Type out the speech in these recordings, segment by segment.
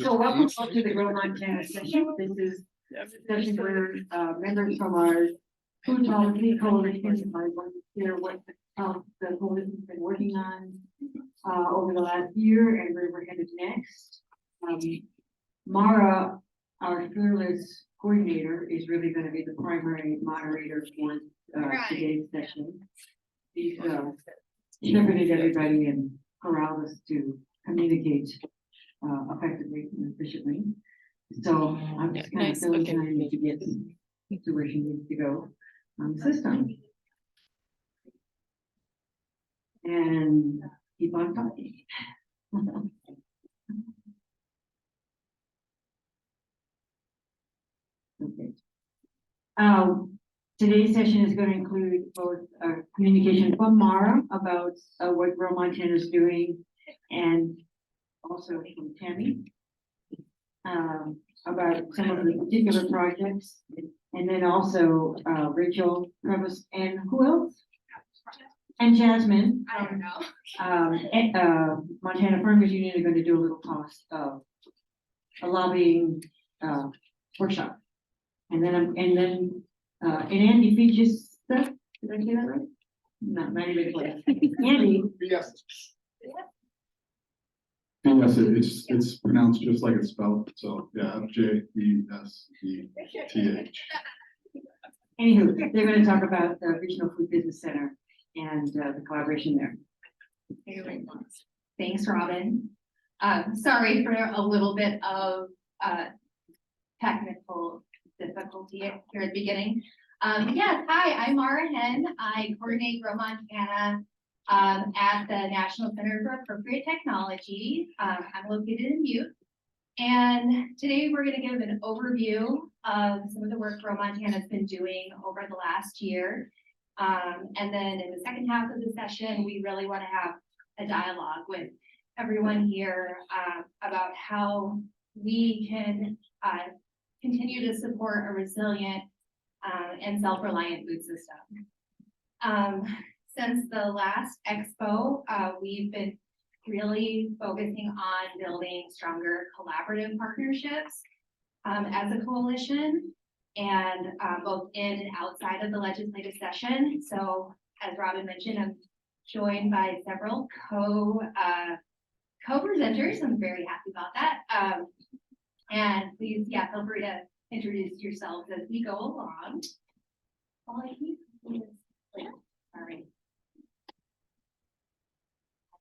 So welcome to the Grow Montana session. This is a session where members from our food policy coalition are going to hear what the coalition's been working on over the last year and where we're headed next. Maura, our fearless coordinator, is really going to be the primary moderator for today's session. She's shepherded everybody and corralled us to communicate effectively and efficiently. So I'm just kind of filling time to get to where she needs to go on the system. And keep on talking. Okay. Today's session is going to include both communication from Maura about what Grow Montana is doing, and also from Tammy about some of the particular projects, and then also Rachel, Prevost, and who else? And Jasmine. I don't know. Montana Farmers Union are going to do a little cost of a lobbying workshop, and then and Andy Fjeseth. Did I say that right? Not even close. Andy. Yes. Yes, it's pronounced just like it's spelled. So yeah, FJESETH. Anywho, they're going to talk about the Regional Food Business Center and the collaboration there. Thanks, Robin. Sorry for a little bit of technical difficulty here at the beginning. Yes, hi, I'm Maura Henn. I coordinate Grow Montana at the National Center for Appropriate Technology. I'm located in Butte. And today we're going to give an overview of some of the work Grow Montana has been doing over the last year. And then in the second half of the session, we really want to have a dialogue with everyone here about how we can continue to support a resilient and self-reliant food system. Since the last Expo, we've been really focusing on building stronger collaborative partnerships as a coalition, and both in and outside of the legislative session. So as Robin mentioned, I'm joined by several co-presenters. I'm very happy about that. And please, yeah, feel free to introduce yourselves as we go along. All I need is, sorry.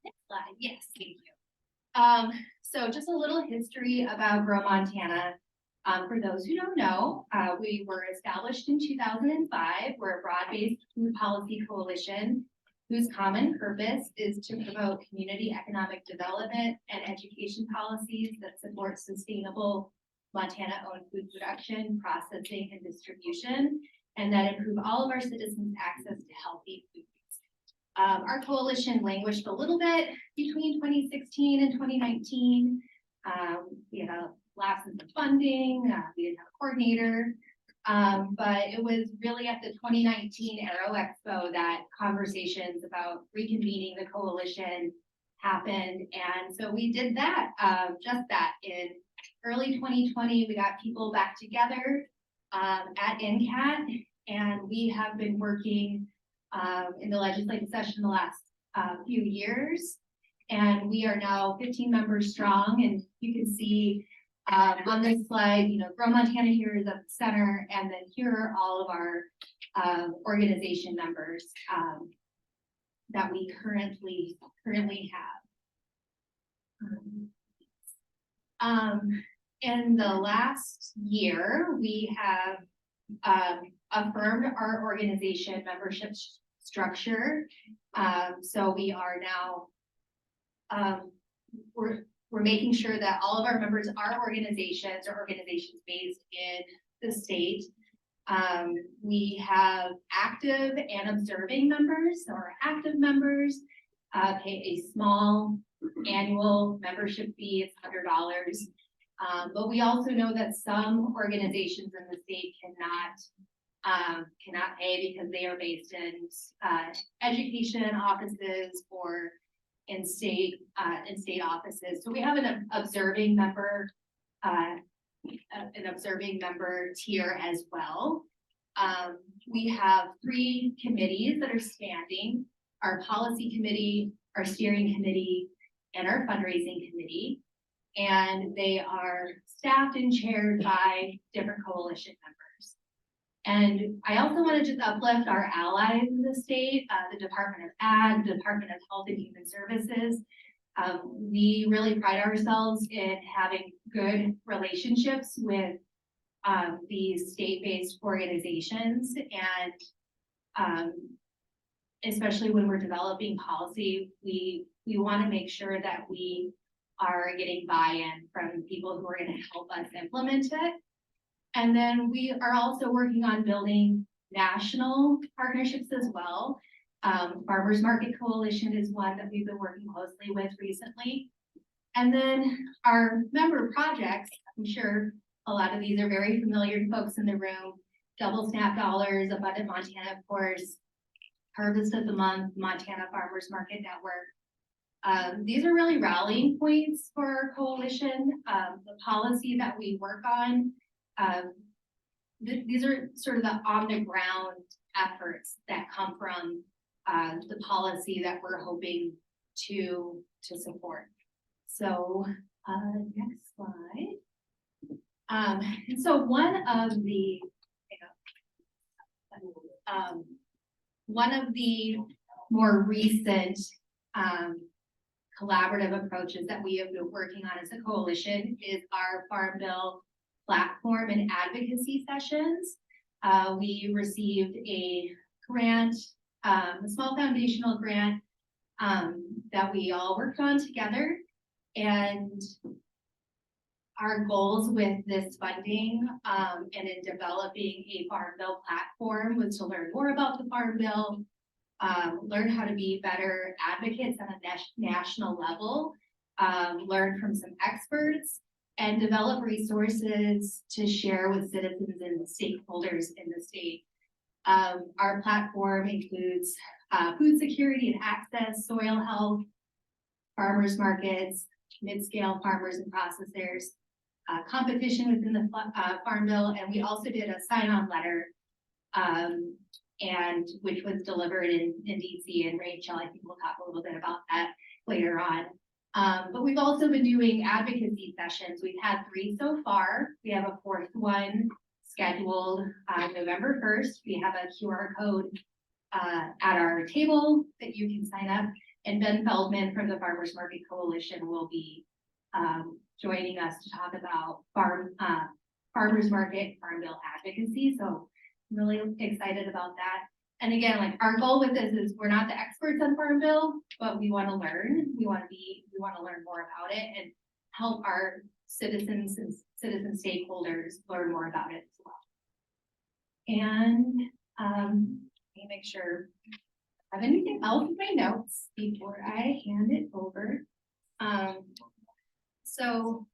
Next slide. Yes, thank you. So just a little history about Grow Montana. For those who don't know, we were established in 2005. We're a broad-based food policy coalition whose common purpose is to promote community economic development and education policies that support sustainable Montana-owned food production, processing, and distribution, and that improve all of our citizens' access to healthy foods. Our coalition languished a little bit between 2016 and 2019. We had a lapse in funding, we didn't have a coordinator, but it was really at the 2019 AERO Expo that conversations about reconvening the coalition happened. And so we did that, just that. In early 2020, we got people back together at NCAT, and we have been working in the legislative session the last few years. And we are now 15 members strong, and you can see on this slide, Grow Montana here is at the center, and then here are all of our organization members that we currently have. In the last year, we have affirmed our organization membership structure. So we are now we're making sure that all of our members are organizations based in the state. We have active and observing members. So our active members pay a small annual membership fee. It's $100. But we also know that some organizations in the state cannot pay because they are based in education offices or in state offices. So we have an observing member an observing member tier as well. We have 3 committees that are standing: our policy committee, our steering committee, and our fundraising committee. And they are staffed and chaired by different coalition members. And I also want to just uplift our allies in the state, the Department of Ag, the Department of Health and Human Services. We really pride ourselves in having good relationships with these state-based organizations, and especially when we're developing policy, we want to make sure that we are getting buy-in from people who are going to help us implement it. And then we are also working on building national partnerships as well. Farmers Market Coalition is one that we've been working closely with recently. And then our member projects, I'm sure a lot of these are very familiar to folks in the room: Double Snap Dollars, Abundant Montana, of course, Harvest of the Month, Montana Farmers Market Network. These are really rallying points for our coalition. The policy that we work on, these are sort of the on-the-ground efforts that come from the policy that we're hoping to support. So next slide. And so one of the more recent collaborative approaches that we have been working on as a coalition is our Farm Bill platform and advocacy sessions. We received a grant, a small foundational grant that we all worked on together. And our goals with this funding and in developing a Farm Bill platform was to learn more about the Farm Bill, learn how to be better advocates on a national level, learn from some experts, and develop resources to share with citizens and stakeholders in the state. Our platform includes food security and access, soil health, farmers markets, mid-scale farmers and processors, competition within the Farm Bill, and we also did a sign-on letter, and which was delivered in DC, and Rachel, I think we'll talk a little bit about that later on. But we've also been doing advocacy sessions. We've had 3 so far. We have a 4th one scheduled November 1st. We have a QR code at our table that you can sign up, and Ben Feldman from the Farmers Market Coalition will be joining us to talk about farmers market, Farm Bill advocacy. So I'm really excited about that. And again, like, our goal with this is we're not the experts on Farm Bill, but we want to learn. We want to learn more about it and help our citizens and citizen stakeholders learn more about it as well. And let me make sure I have anything else in my notes before I hand it over. So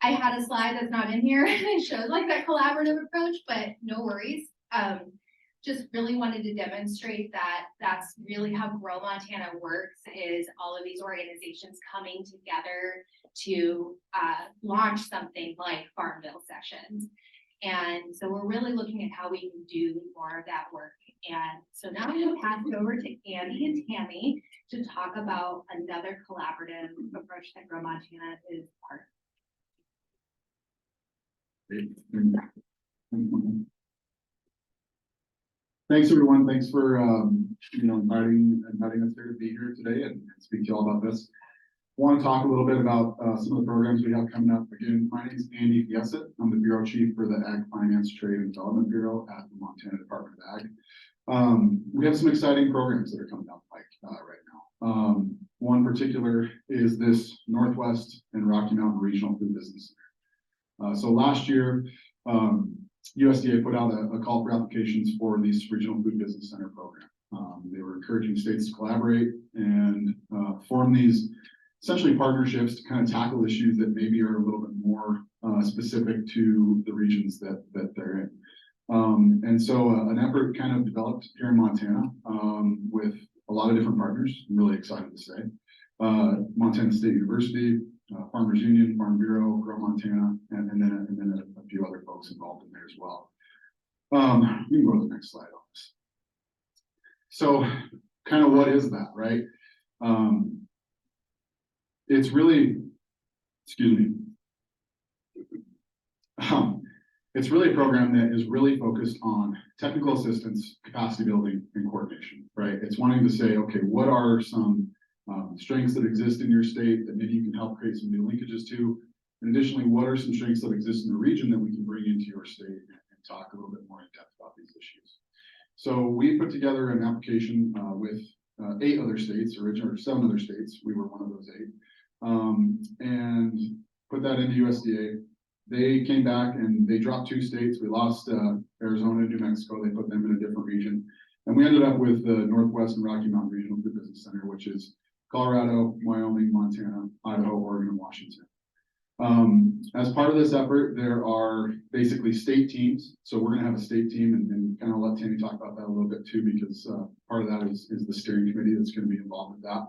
I had a slide that's not in here. It shows like that collaborative approach, but no worries. Just really wanted to demonstrate that that's really how Grow Montana works, is all of these organizations coming together to launch something like Farm Bill sessions. And so we're really looking at how we can do more of that work. And so now I'm going to pass it over to Andy and Tammy to talk about another collaborative approach that Grow Montana is part of. Thanks, everyone. Thanks for inviting us here to be here today and speak to you all about this. I want to talk a little bit about some of the programs we have coming up. Again, my name is Andy Fjeseth. I'm the Bureau Chief for the Ag Finance, Trade, and Development Bureau at the Montana Department of Ag. We have some exciting programs that are coming down the pike right now. One particular is this Northwest and Rocky Mountain Regional Food Business Center. So last year, USDA put out a call for applications for these Regional Food Business Center program. They were encouraging states to collaborate and form these essentially partnerships to kind of tackle issues that maybe are a little bit more specific to the regions that they're in. And so an effort kind of developed here in Montana with a lot of different partners. I'm really excited to say. Montana State University, Farmers Union, Farm Bureau, Grow Montana, and then a few other folks involved in there as well. You can go to the next slide on this. So kind of what is that, right? It's really, excuse me. It's really a program that is really focused on technical assistance, capacity building, and coordination, right? It's wanting to say, okay, what are some strengths that exist in your state that maybe you can help create some new linkages to? And additionally, what are some strengths that exist in the region that we can bring into your state and talk a little bit more in depth about these issues? So we put together an application with 8 other states, or 7 other states. We were one of those 8, and put that into USDA. They came back and they dropped 2 states. We lost Arizona and New Mexico. They put them in a different region. And we ended up with the Northwest and Rocky Mountain Regional Food Business Center, which is Colorado, Wyoming, Montana, Idaho, Oregon, and Washington. As part of this effort, there are basically state teams. So we're going to have a state team and kind of let Tammy talk about that a little bit too, because part of that is the steering committee that's going to be involved with that.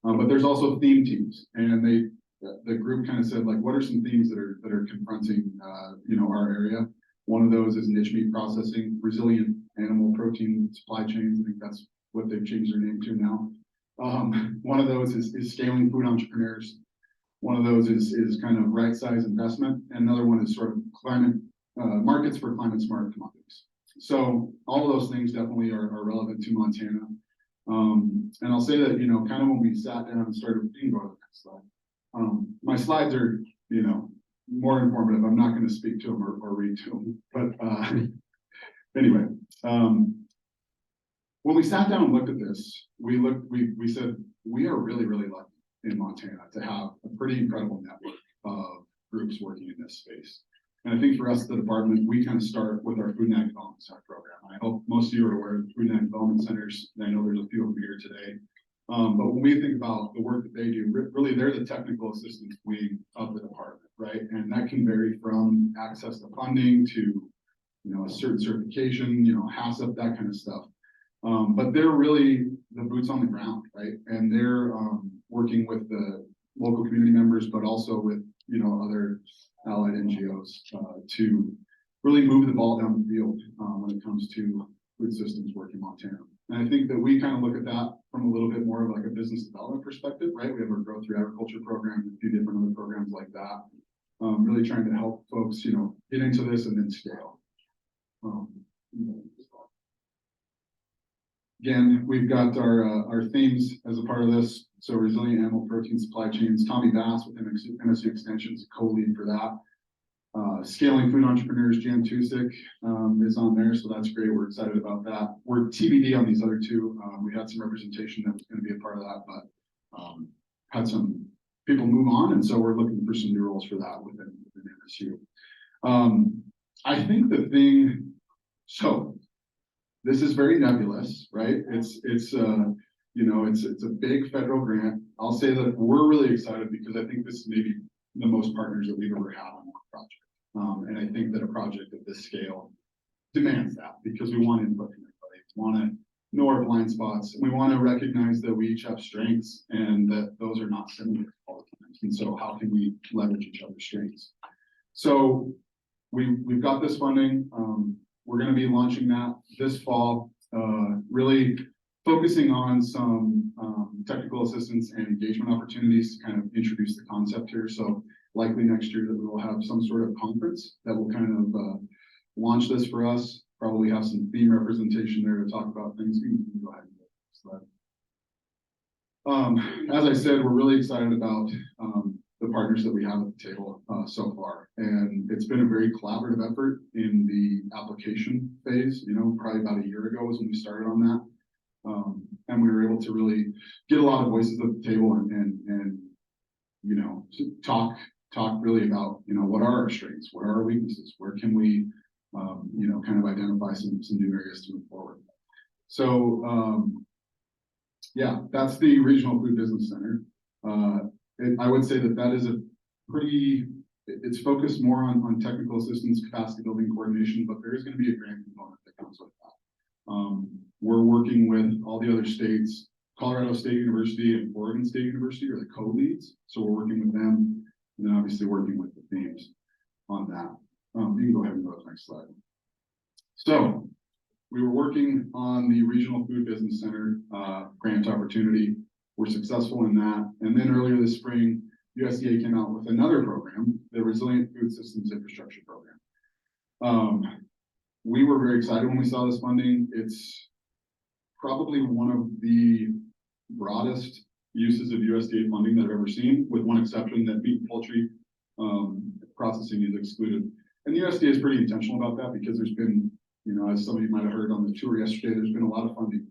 But there's also theme teams, and the group kind of said, like, what are some themes that are confronting, our area? One of those is niche meat processing, resilient animal protein supply chains. I think that's what they've changed their name to now. One of those is scaling food entrepreneurs. One of those is kind of right size investment. And another one is sort of climate markets for climate smart commodities. So all of those things definitely are relevant to Montana. And I'll say that, kind of when we sat down and started, you can go to the next slide. My slides are, more informative. I'm not going to speak to them or read to them, but anyway, when we sat down and looked at this, we said, we are really, really lucky in Montana to have a pretty incredible network of groups working in this space. And I think for us, the department, we kind of start with our Food and Ag Development Center program. I hope most of you are aware of the Food and Ag Development Centers. I know there's a few of them here today. But when we think about the work that they do, really they're the technical assistance wing of the department, right? And that can vary from access to funding to, a certain certification, HACCP, that kind of stuff. But they're really the boots on the ground, right? And they're working with the local community members, but also with, other allied NGOs to really move the ball down the field when it comes to food systems work in Montana. And I think that we kind of look at that from a little bit more of like a business development perspective, right? We have our growth through agriculture program and a few different other programs like that. Really trying to help folks, get into this and then scale. Again, we've got our themes as a part of this. So resilient animal protein supply chains. Tommy Bass with MSU Extension's co-lead for that. Scaling food entrepreneurs, Jan Tusick is on there, so that's great. We're excited about that. We're TBD on these other 2. We had some representation that was going to be a part of that, but had some people move on, and so we're looking for some new roles for that within MSU. I think the thing, so this is very nebulous, right? It's a big federal grant. I'll say that we're really excited because I think this is maybe the most partners that we've ever had on one project. And I think that a project of this scale demands that because we want input from everybody. We want to know our blind spots. We want to recognize that we each have strengths and that those are not similar all the time. And so how can we leverage each other's strengths? So we've got this funding. We're going to be launching that this fall, really focusing on some technical assistance and engagement opportunities to kind of introduce the concept here. So likely next year that we will have some sort of conference that will kind of launch this for us, probably have some theme representation there to talk about things. You can go ahead and go. As I said, we're really excited about the partners that we have at the table so far. And it's been a very collaborative effort in the application phase. Probably about a year ago was when we started on that. And we were able to really get a lot of voices at the table and talk really about, what are our strengths? What are our weaknesses? Where can we, kind of identify some new areas to move forward? So, yeah, that's the Regional Food Business Center. I would say that is it's focused more on technical assistance, capacity building, coordination, but there is going to be a grant component that comes with that. We're working with all the other states, Colorado State University and Oregon State University are the co-leads. So we're working with them, and then obviously working with the themes on that. You can go ahead and go to the next slide. So we were working on the Regional Food Business Center grant opportunity. We're successful in that. And then earlier this spring, USDA came out with another program, the Resilient Food Systems Infrastructure Program. We were very excited when we saw this funding. It's probably one of the broadest uses of USDA funding that I've ever seen, with one exception, that meat and poultry processing is excluded. And the USDA is pretty intentional about that, because there's been, you know, as some of you might have heard on the tour yesterday, there's been a lot of funding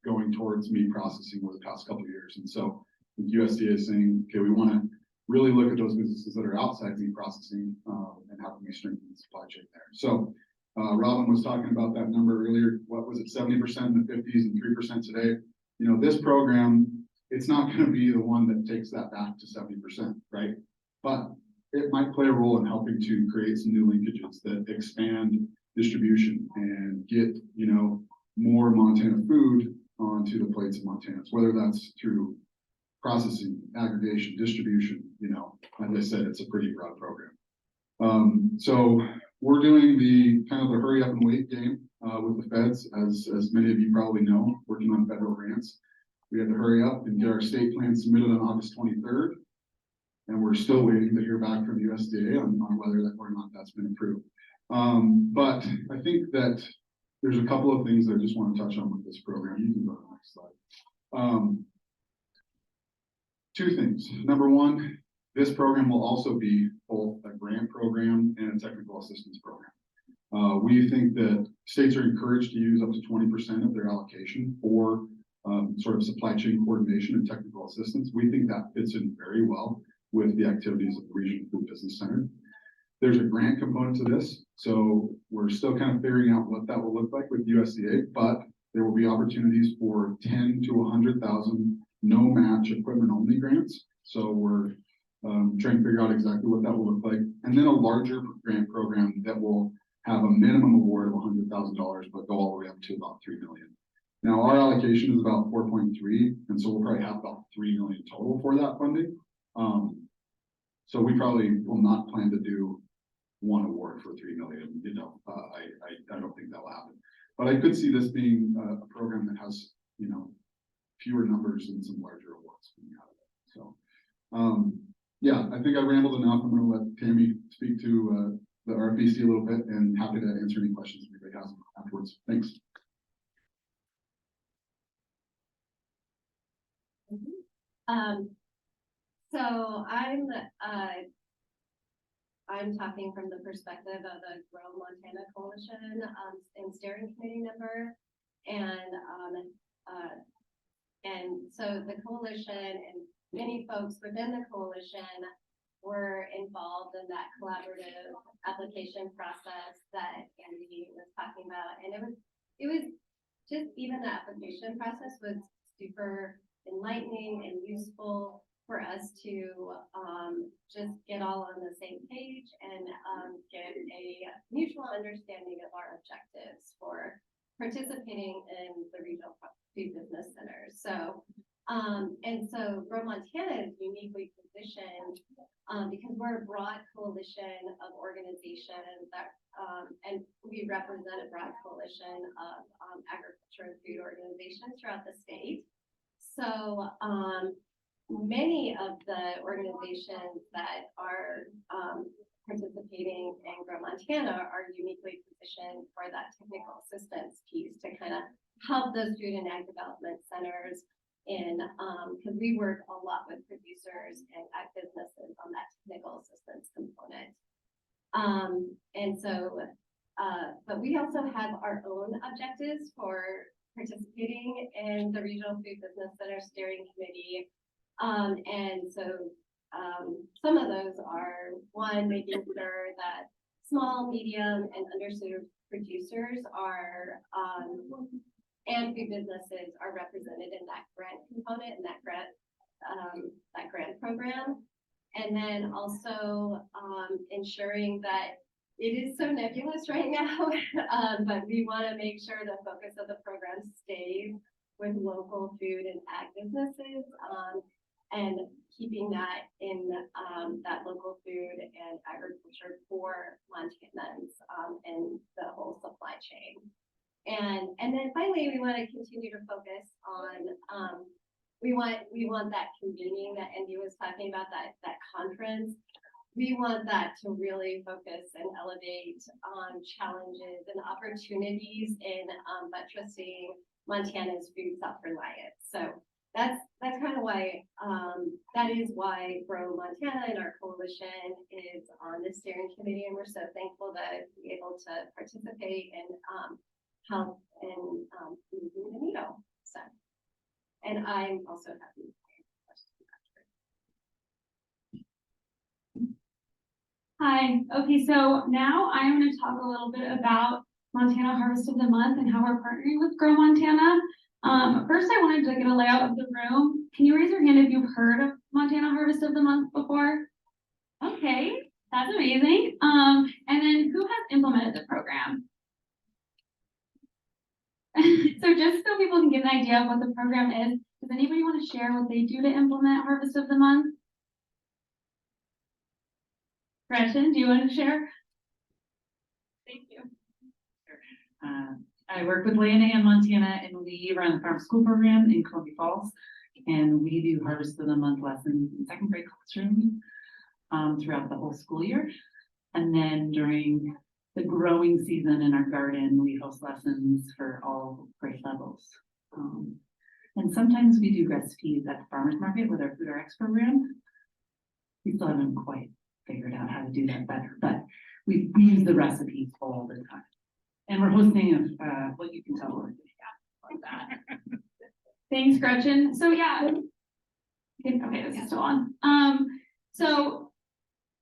going towards meat processing over the past couple of years. And so the USDA is saying, okay, we want to really look at those businesses that are outside meat processing and how can we strengthen the supply chain there. So Robin was talking about that number earlier. What was it, 70% in the 50s and 3% today? You know, this program, it's not going to be the one that takes that back to 70%, right? But it might play a role in helping to create some new linkages that expand distribution and get, you know, more Montana food onto the plates of Montanans, whether that's through processing, aggregation, distribution. You know, as I said, it's a pretty broad program. So we're doing the kind of the hurry up and wait game with the feds, as many of you probably know, working on federal grants. We had to hurry up and get our state plan submitted on August 23rd. And we're still waiting to hear back from USDA on whether that or not that's been approved. But I think that there's a couple of things that I just want to touch on with this program. You can go to the next slide. Two things. Number one, this program will also be both a grant program and a technical assistance program. We think that states are encouraged to use up to 20% of their allocation for sort of supply chain coordination and technical assistance. We think that fits in very well with the activities of the Regional Food Business Center. There's a grant component to this, so we're still kind of figuring out what that will look like with USDA, but there will be opportunities for 10 to 100,000 no match equipment only grants. So we're trying to figure out exactly what that will look like. And then a larger grant program that will have a minimum award of $100,000, but go all the way up to about $3 million. Now our allocation is about 4.3, and so we'll probably have about 3 million total for that funding. So we probably will not plan to do one award for 3 million. You know, I don't think that will happen. But I could see this being a program that has, you know, fewer numbers and some larger awards coming out of it. So yeah, I think I rambled enough. I'm going to let Tammy speak to the RFPC a little bit, and happy to answer any questions anybody has afterwards. Thanks. So I'm talking from the perspective of a Grow Montana Coalition and steering committee member, and so the coalition and many folks within the coalition were involved in that collaborative application process that Andy was talking about, and it was just, even the application process was super enlightening and useful for us to just get all on the same page and get a mutual understanding of our objectives for participating in the regional food business centers. So and so Grow Montana is uniquely positioned because we're a broad coalition of organizations that and we represent a broad coalition of agriculture and food organizations throughout the state. So many of the organizations that are participating in Grow Montana are uniquely positioned for that technical assistance piece to kind of help those food and ag development centers in, because we work a lot with producers and ag businesses on that technical assistance component. And so, but we also have our own objectives for participating in the Regional Food Business Center Steering Committee. And so some of those are, one, making sure that small, medium, and underserved producers are and food businesses are represented in that grant component and that grant program. And then also ensuring that it is so nebulous right now, but we want to make sure the focus of the program stays with local food and ag businesses, and keeping that in, that local food and agriculture for Montanans, and the whole supply chain. And then finally, we want to continue to focus on, we want that convening that Andy was talking about, that conference. We want that to really focus and elevate on challenges and opportunities in buttressing Montana's food self-reliance. So that's kind of why, that is why Grow Montana and our coalition is on the steering committee, and we're so thankful to be able to participate and help in moving the needle. So, and I'm also happy. Hi, okay, so now I'm going to talk a little bit about Montana Harvest of the Month and how we're partnering with Grow Montana. First, I wanted to get a layout of the room. Can you raise your hand if you've heard of Montana Harvest of the Month before? Okay, that's amazing. And then who has implemented the program? So just so people can get an idea of what the program is, does anybody want to share what they do to implement Harvest of the Month? Gretchen, do you want to share? Thank you. I work with Helena in Montana, and we run the farm school program in Columbia Falls, and we do Harvest of the Month lessons in second grade classrooms throughout the whole school year. And then during the growing season in our garden, we host lessons for all grade levels. And sometimes we do recipes at the farmers market with our Food RX program. We still haven't quite figured out how to do that better, but we use the recipes all the time. And we're hosting what you can tell like that. Thanks, Gretchen. So yeah, okay, this is still on. So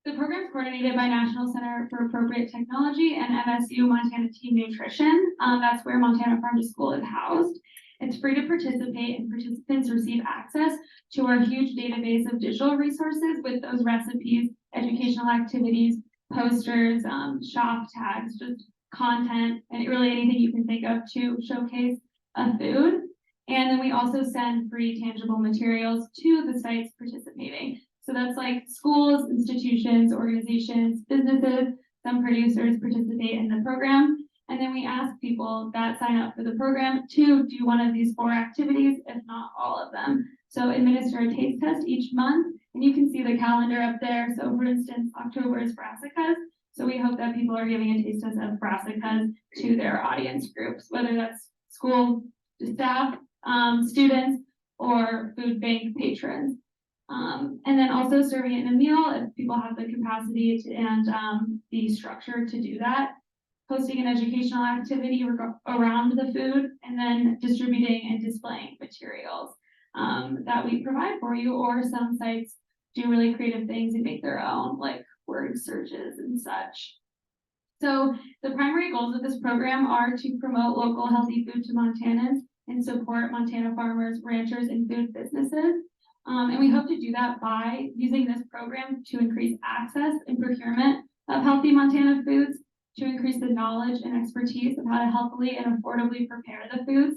the program is coordinated by National Center for Appropriate Technology and MSU Montana Team Nutrition. That's where Montana Farm to School is housed. It's free to participate, and participants receive access to our huge database of digital resources with those recipes, educational activities, posters, shop tags, just content, and really anything you can think of to showcase a food. And then we also send free tangible materials to the sites participating. So that's like schools, institutions, organizations, businesses. Some producers participate in the program. And then we ask people that sign up for the program to do one of these 4 activities, if not all of them. So administer a taste test each month, and you can see the calendar up there. So for instance, October is brassicas. So we hope that people are giving a taste test of brassicas to their audience groups, whether that's school staff, students, or food bank patrons. And then also serving it in a meal if people have the capacity to, and the structure to do that. Hosting an educational activity around the food, and then distributing and displaying materials that we provide for you, or some sites do really creative things and make their own, like word searches and such. So the primary goals of this program are to promote local healthy food to Montanans and support Montana farmers, ranchers, and food businesses. And we hope to do that by using this program to increase access and procurement of healthy Montana foods, to increase the knowledge and expertise of how to healthily and affordably prepare the foods,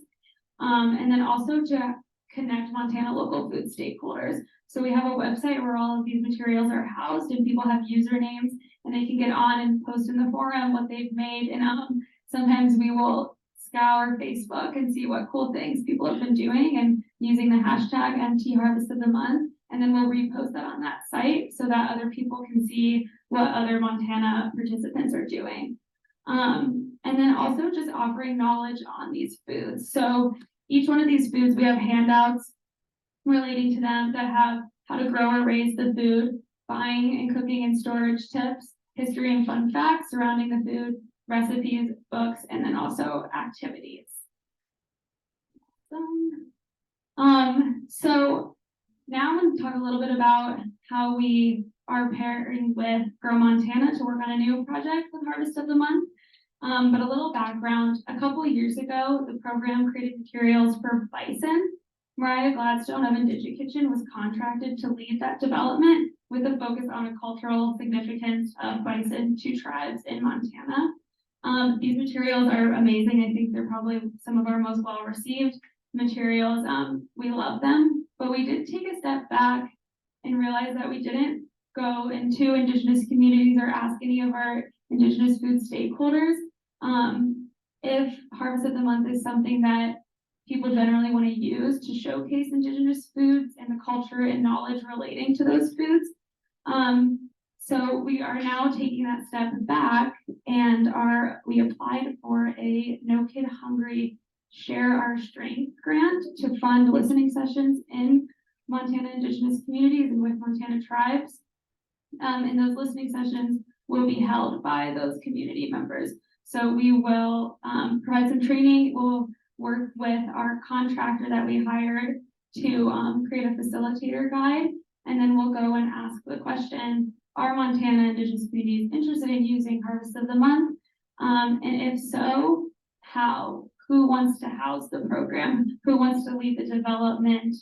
and then also to connect Montana local food stakeholders. So we have a website where all of these materials are housed, and people have usernames, and they can get on and post in the forum what they've made. And sometimes we will scour Facebook and see what cool things people have been doing, and using the hashtag MT Harvest of the Month. And then we'll repost that on that site so that other people can see what other Montana participants are doing. And then also just offering knowledge on these foods. So each one of these foods, we have handouts relating to them that have how to grow or raise the food, buying and cooking and storage tips, history and fun facts surrounding the food, recipes, books, and then also activities. So now I'm going to talk a little bit about how we are pairing with Grow Montana to work on a new project with Harvest of the Month. But a little background, a couple of years ago, the program created materials for bison. Mariah Gladstone of DigiKitchen was contracted to lead that development with a focus on the cultural significance of bison to tribes in Montana. These materials are amazing. I think they're probably some of our most well received. materials. We love them, but we did take a step back and realize that we didn't go into Indigenous communities or ask any of our Indigenous food stakeholders if Harvest of the Month is something that people generally want to use to showcase Indigenous foods and the culture and knowledge relating to those foods. So we are now taking that step back and we applied for a No Kid Hungry Share Our Strength grant to fund listening sessions in Montana Indigenous communities and with Montana tribes. And those listening sessions will be held by those community members. So we will provide some training. We'll work with our contractor that we hired to create a facilitator guide. And then we'll go and ask the question, are Montana Indigenous communities interested in using Harvest of the Month? And if so, how? Who wants to house the program? Who wants to lead the development?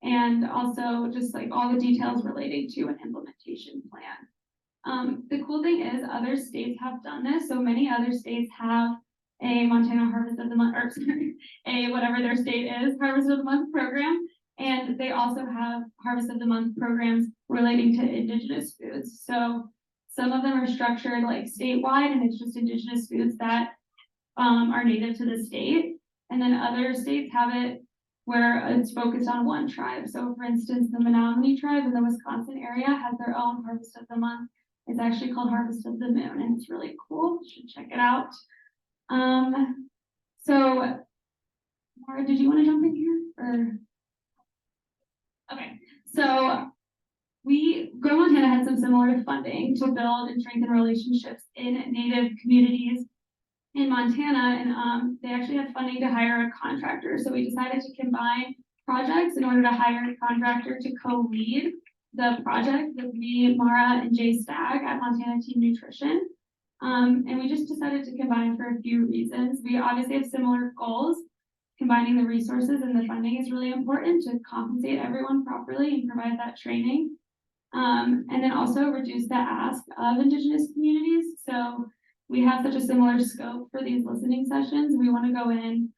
And also just like all the details relating to an implementation plan. The cool thing is other states have done this. So many other states have a Montana Harvest of the Month, or sorry, a whatever their state is, Harvest of the Month program. And they also have Harvest of the Month programs relating to Indigenous foods. So some of them are structured like statewide, and it's just Indigenous foods that are native to the state. And then other states have it where it's focused on one tribe. So for instance, the Menominee tribe in the Wisconsin area has their own Harvest of the Month. It's actually called Harvest of the Moon, and it's really cool. You should check it out. So Maura, did you want to jump in here or? Okay, so Grow Montana had some similar funding to build and strengthen relationships in Native communities in Montana, and they actually had funding to hire a contractor. So we decided to combine projects in order to hire a contractor to co-lead the project with me, Maura, and Jay Stagg at Montana Team Nutrition. And we just decided to combine for a few reasons. We obviously have similar goals. Combining the resources and the funding is really important to compensate everyone properly and provide that training. And then also reduce the ask of Indigenous communities. So we have such a similar scope for these listening sessions. We want to go in,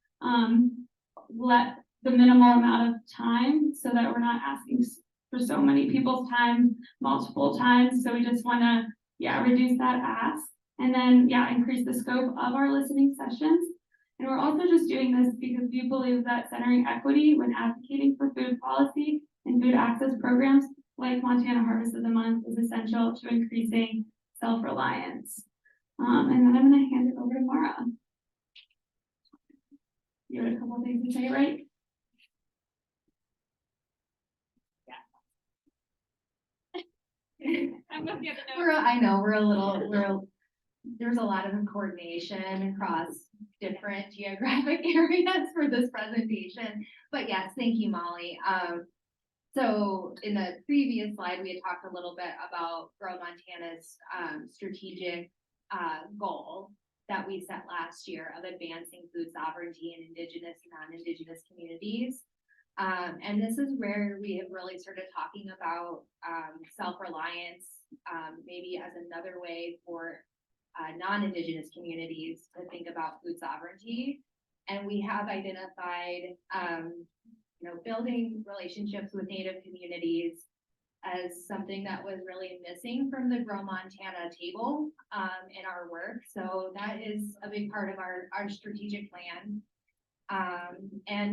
let the minimal amount of time so that we're not asking for so many people's time multiple times. So we just want to, reduce that ask and then, increase the scope of our listening sessions. And we're also just doing this because we believe that centering equity when advocating for food policy and food access programs like Montana Harvest of the Month is essential to increasing self-reliance. And then I'm going to hand it over to Maura. You had a couple of things to say, right? Yeah. I'm looking at the notes. I know there's a lot of coordination across different geographic areas for this presentation. But yes, thank you, Molly. So in the previous slide, we had talked a little bit about Grow Montana's strategic goal that we set last year of advancing food sovereignty in Indigenous and non-Indigenous communities. And this is where we have really started talking about self-reliance, maybe as another way for non-Indigenous communities to think about food sovereignty. And we have identified, building relationships with Native communities as something that was really missing from the Grow Montana table in our work. So that is a big part of our strategic plan.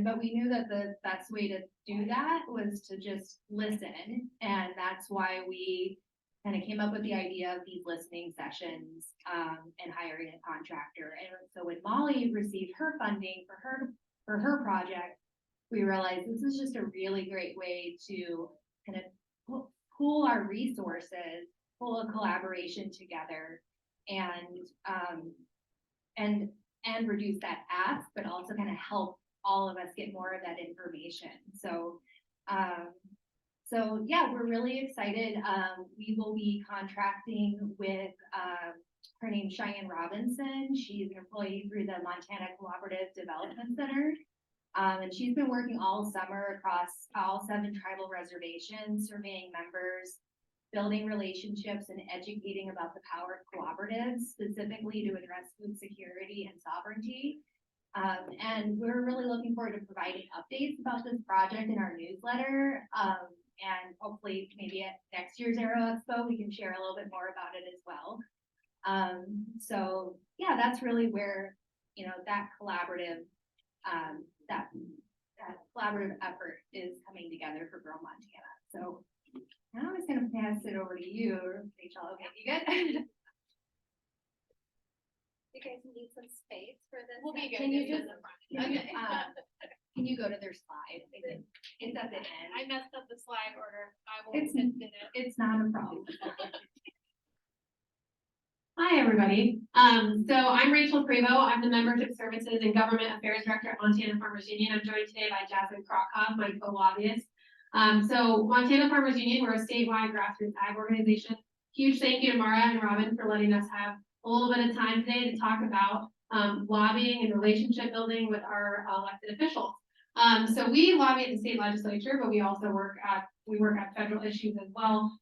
But we knew that the best way to do that was to just listen. And that's why we kind of came up with the idea of these listening sessions and hiring a contractor. And so when Molly received her funding for her project, we realized this is just a really great way to kind of pool our resources, pull a collaboration together, and reduce that ask, but also kind of help all of us get more of that information. So we're really excited. We will be contracting with her name's Cheyenne Robinson. She's an employee through the Montana Cooperative Development Center. And she's been working all summer across all 7 tribal reservations, surveying members, building relationships, and educating about the power of cooperatives, specifically to address food security and sovereignty. And we're really looking forward to providing updates about this project in our newsletter. And hopefully maybe at next year's AERO Expo, we can share a little bit more about it as well. So yeah, that's really where, you know, that collaborative effort is coming together for Grow Montana. So now I'm just gonna pass it over to you, Rachel. Okay, you good? You guys need some space for this. We'll be good. Can you Just- just, Okay, can you go to their slide? It's at the end. I messed up the slide order. I will It's- fix it. It's not a problem. Hi, everybody. So I'm Rachel Prevost. I'm the Membership Services and Government Affairs Director at Montana Farmers Union. I'm joined today by Jasmine Krokhoff, my co-lobbyist. So Montana Farmers Union, we're a statewide grassroots ag organization. Huge thank you to Maura and Robin for letting us have a little bit of time today to talk about lobbying and relationship building with our elected officials. So we lobby at the state legislature, but we also work at federal issues as well.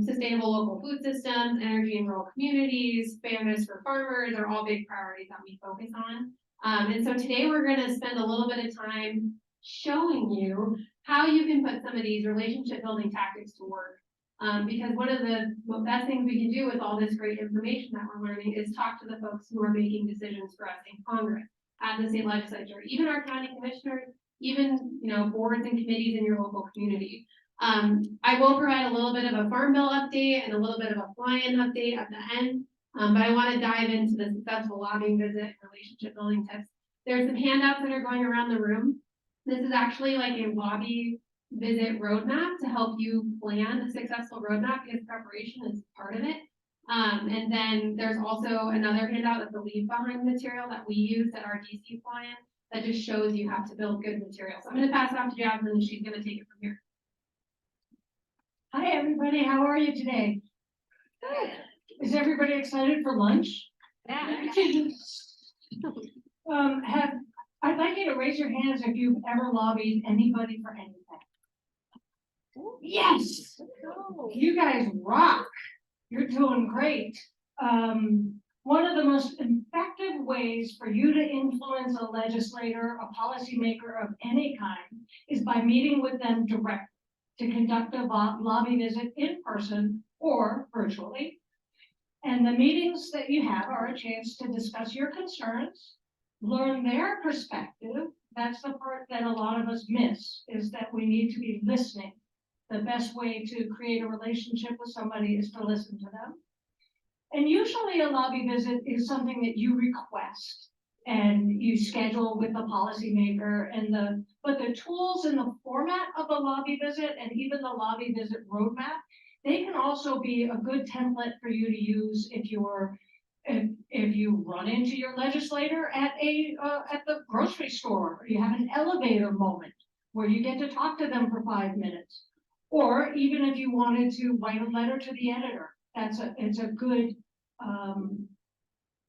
Sustainable local food systems, energy in rural communities, fairness for farmers are all big priorities that we focus on. And so today we're going to spend a little bit of time showing you how you can put some of these relationship building tactics to work. Because one of the best things we can do with all this great information that we're learning is talk to the folks who are making decisions for us in Congress, at the state legislature, even our county commissioners, even, you know, boards and committees in your local community. I will provide a little bit of a farm bill update and a little bit of a fly-in update at the end, but I want to dive into the successful lobbying visit and relationship building tips. There's some handouts that are going around the room. This is actually like a lobby visit roadmap to help you plan a successful roadmap because preparation is part of it. And then there's also another handout that's the leave behind material that we use at our DC client that just shows you how to build good material. So I'm going to pass it off to Jasmine and she's going to take it from here. Hi, everybody. How are you today? Is everybody excited for lunch? Yeah. I'd like you to raise your hands if you've ever lobbied anybody for anything. Yes, you guys rock. You're doing great. One of the most effective ways for you to influence a legislator, a policymaker of any kind, is by meeting with them directly to conduct a lobby visit in person or virtually. And the meetings that you have are a chance to discuss your concerns, learn their perspective. That's the part that a lot of us miss, is that we need to be listening. The best way to create a relationship with somebody is to listen to them. And usually a lobby visit is something that you request and you schedule with the policymaker but the tools and the format of the lobby visit and even the lobby visit roadmap, they can also be a good template for you to use if you run into your legislator at the grocery store, or you have an elevator moment where you get to talk to them for 5 minutes, or even if you wanted to write a letter to the editor, it's a good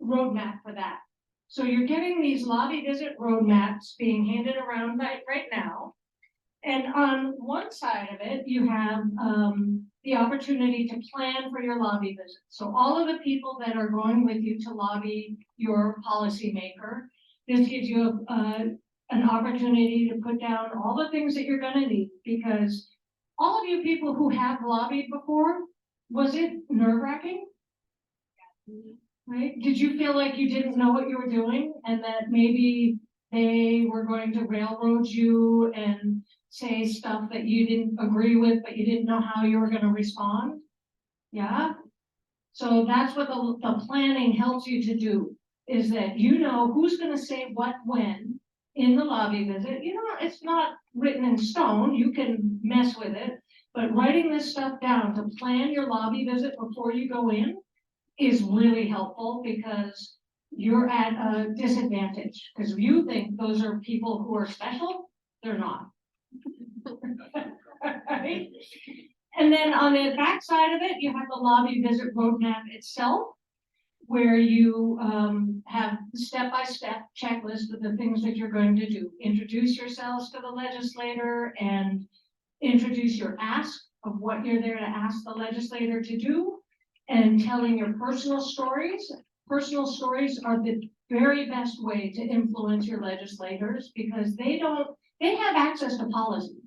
roadmap for that. So you're getting these lobby visit roadmaps being handed around right now. And on one side of it, you have the opportunity to plan for your lobby visit. So all of the people that are going with you to lobby your policymaker, this gives you an opportunity to put down all the things that you're going to need, because all of you people who have lobbied before, was it nerve-wracking? Right? Did you feel like you didn't know what you were doing and that maybe they were going to railroad you and say stuff that you didn't agree with, but you didn't know how you were going to respond? Yeah. So that's what the planning helps you to do, is that you know who's going to say what when in the lobby visit. You know, it's not written in stone. You can mess with it, but writing this stuff down to plan your lobby visit before you go in is really helpful, because you're at a disadvantage. Because if you think those are people who are special, they're not. Right? And then on the back side of it, you have the lobby visit roadmap itself, where you have step-by-step checklist of the things that you're going to do. Introduce yourselves to the legislator and introduce your ask of what you're there to ask the legislator to do, and telling your personal stories personal stories are the very best way to influence your legislators because they have access to policy.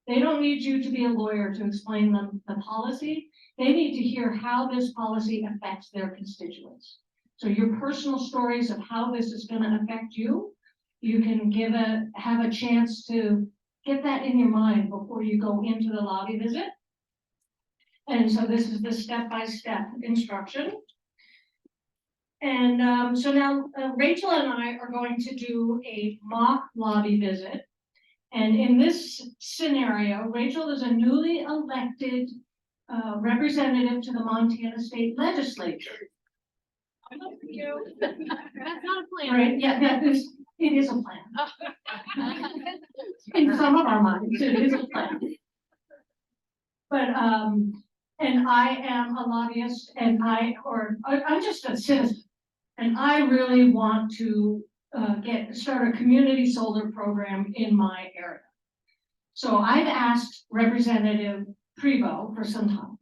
They don't need you to be a lawyer to explain them the policy. They need to hear how this policy affects their constituents. So your personal stories of how this is going to affect you, you can have a chance to get that in your mind before you go into the lobby visit. And so this is the step-by-step instruction. And so now Rachel and I are going to do a mock lobby visit. And in this scenario, Rachel is a newly elected representative to the Montana State Legislature. That's not a plan. Right, yeah, it is a plan. In some of our minds, it is a plan. But, and I am a lobbyist and I'm just a citizen. And I really want to start a community solar program in my area. So I've asked Representative Prevost for some time.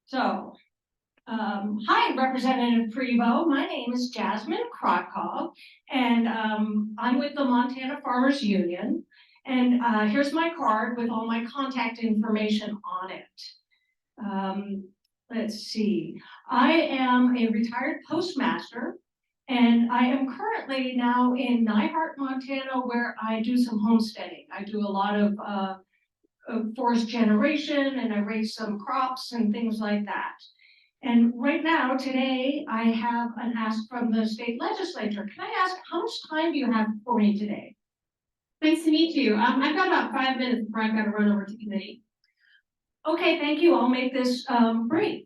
So, hi, Representative Prevost. My name is Jasmine Krakow, and I'm with the Montana Farmers Union. And here's my card with all my contact information on it. Let's see. I am a retired postmaster, and I am currently now in Nyhart, Montana, where I do some homesteading. I do a lot of forest generation, and I raise some crops and things like that. And right now, today, I have an ask from the state legislature. Can I ask, how much time do you have for me today? Nice to meet you. I've got about 5 minutes before I've got to run over to committee. Okay, thank you. I'll make this brief.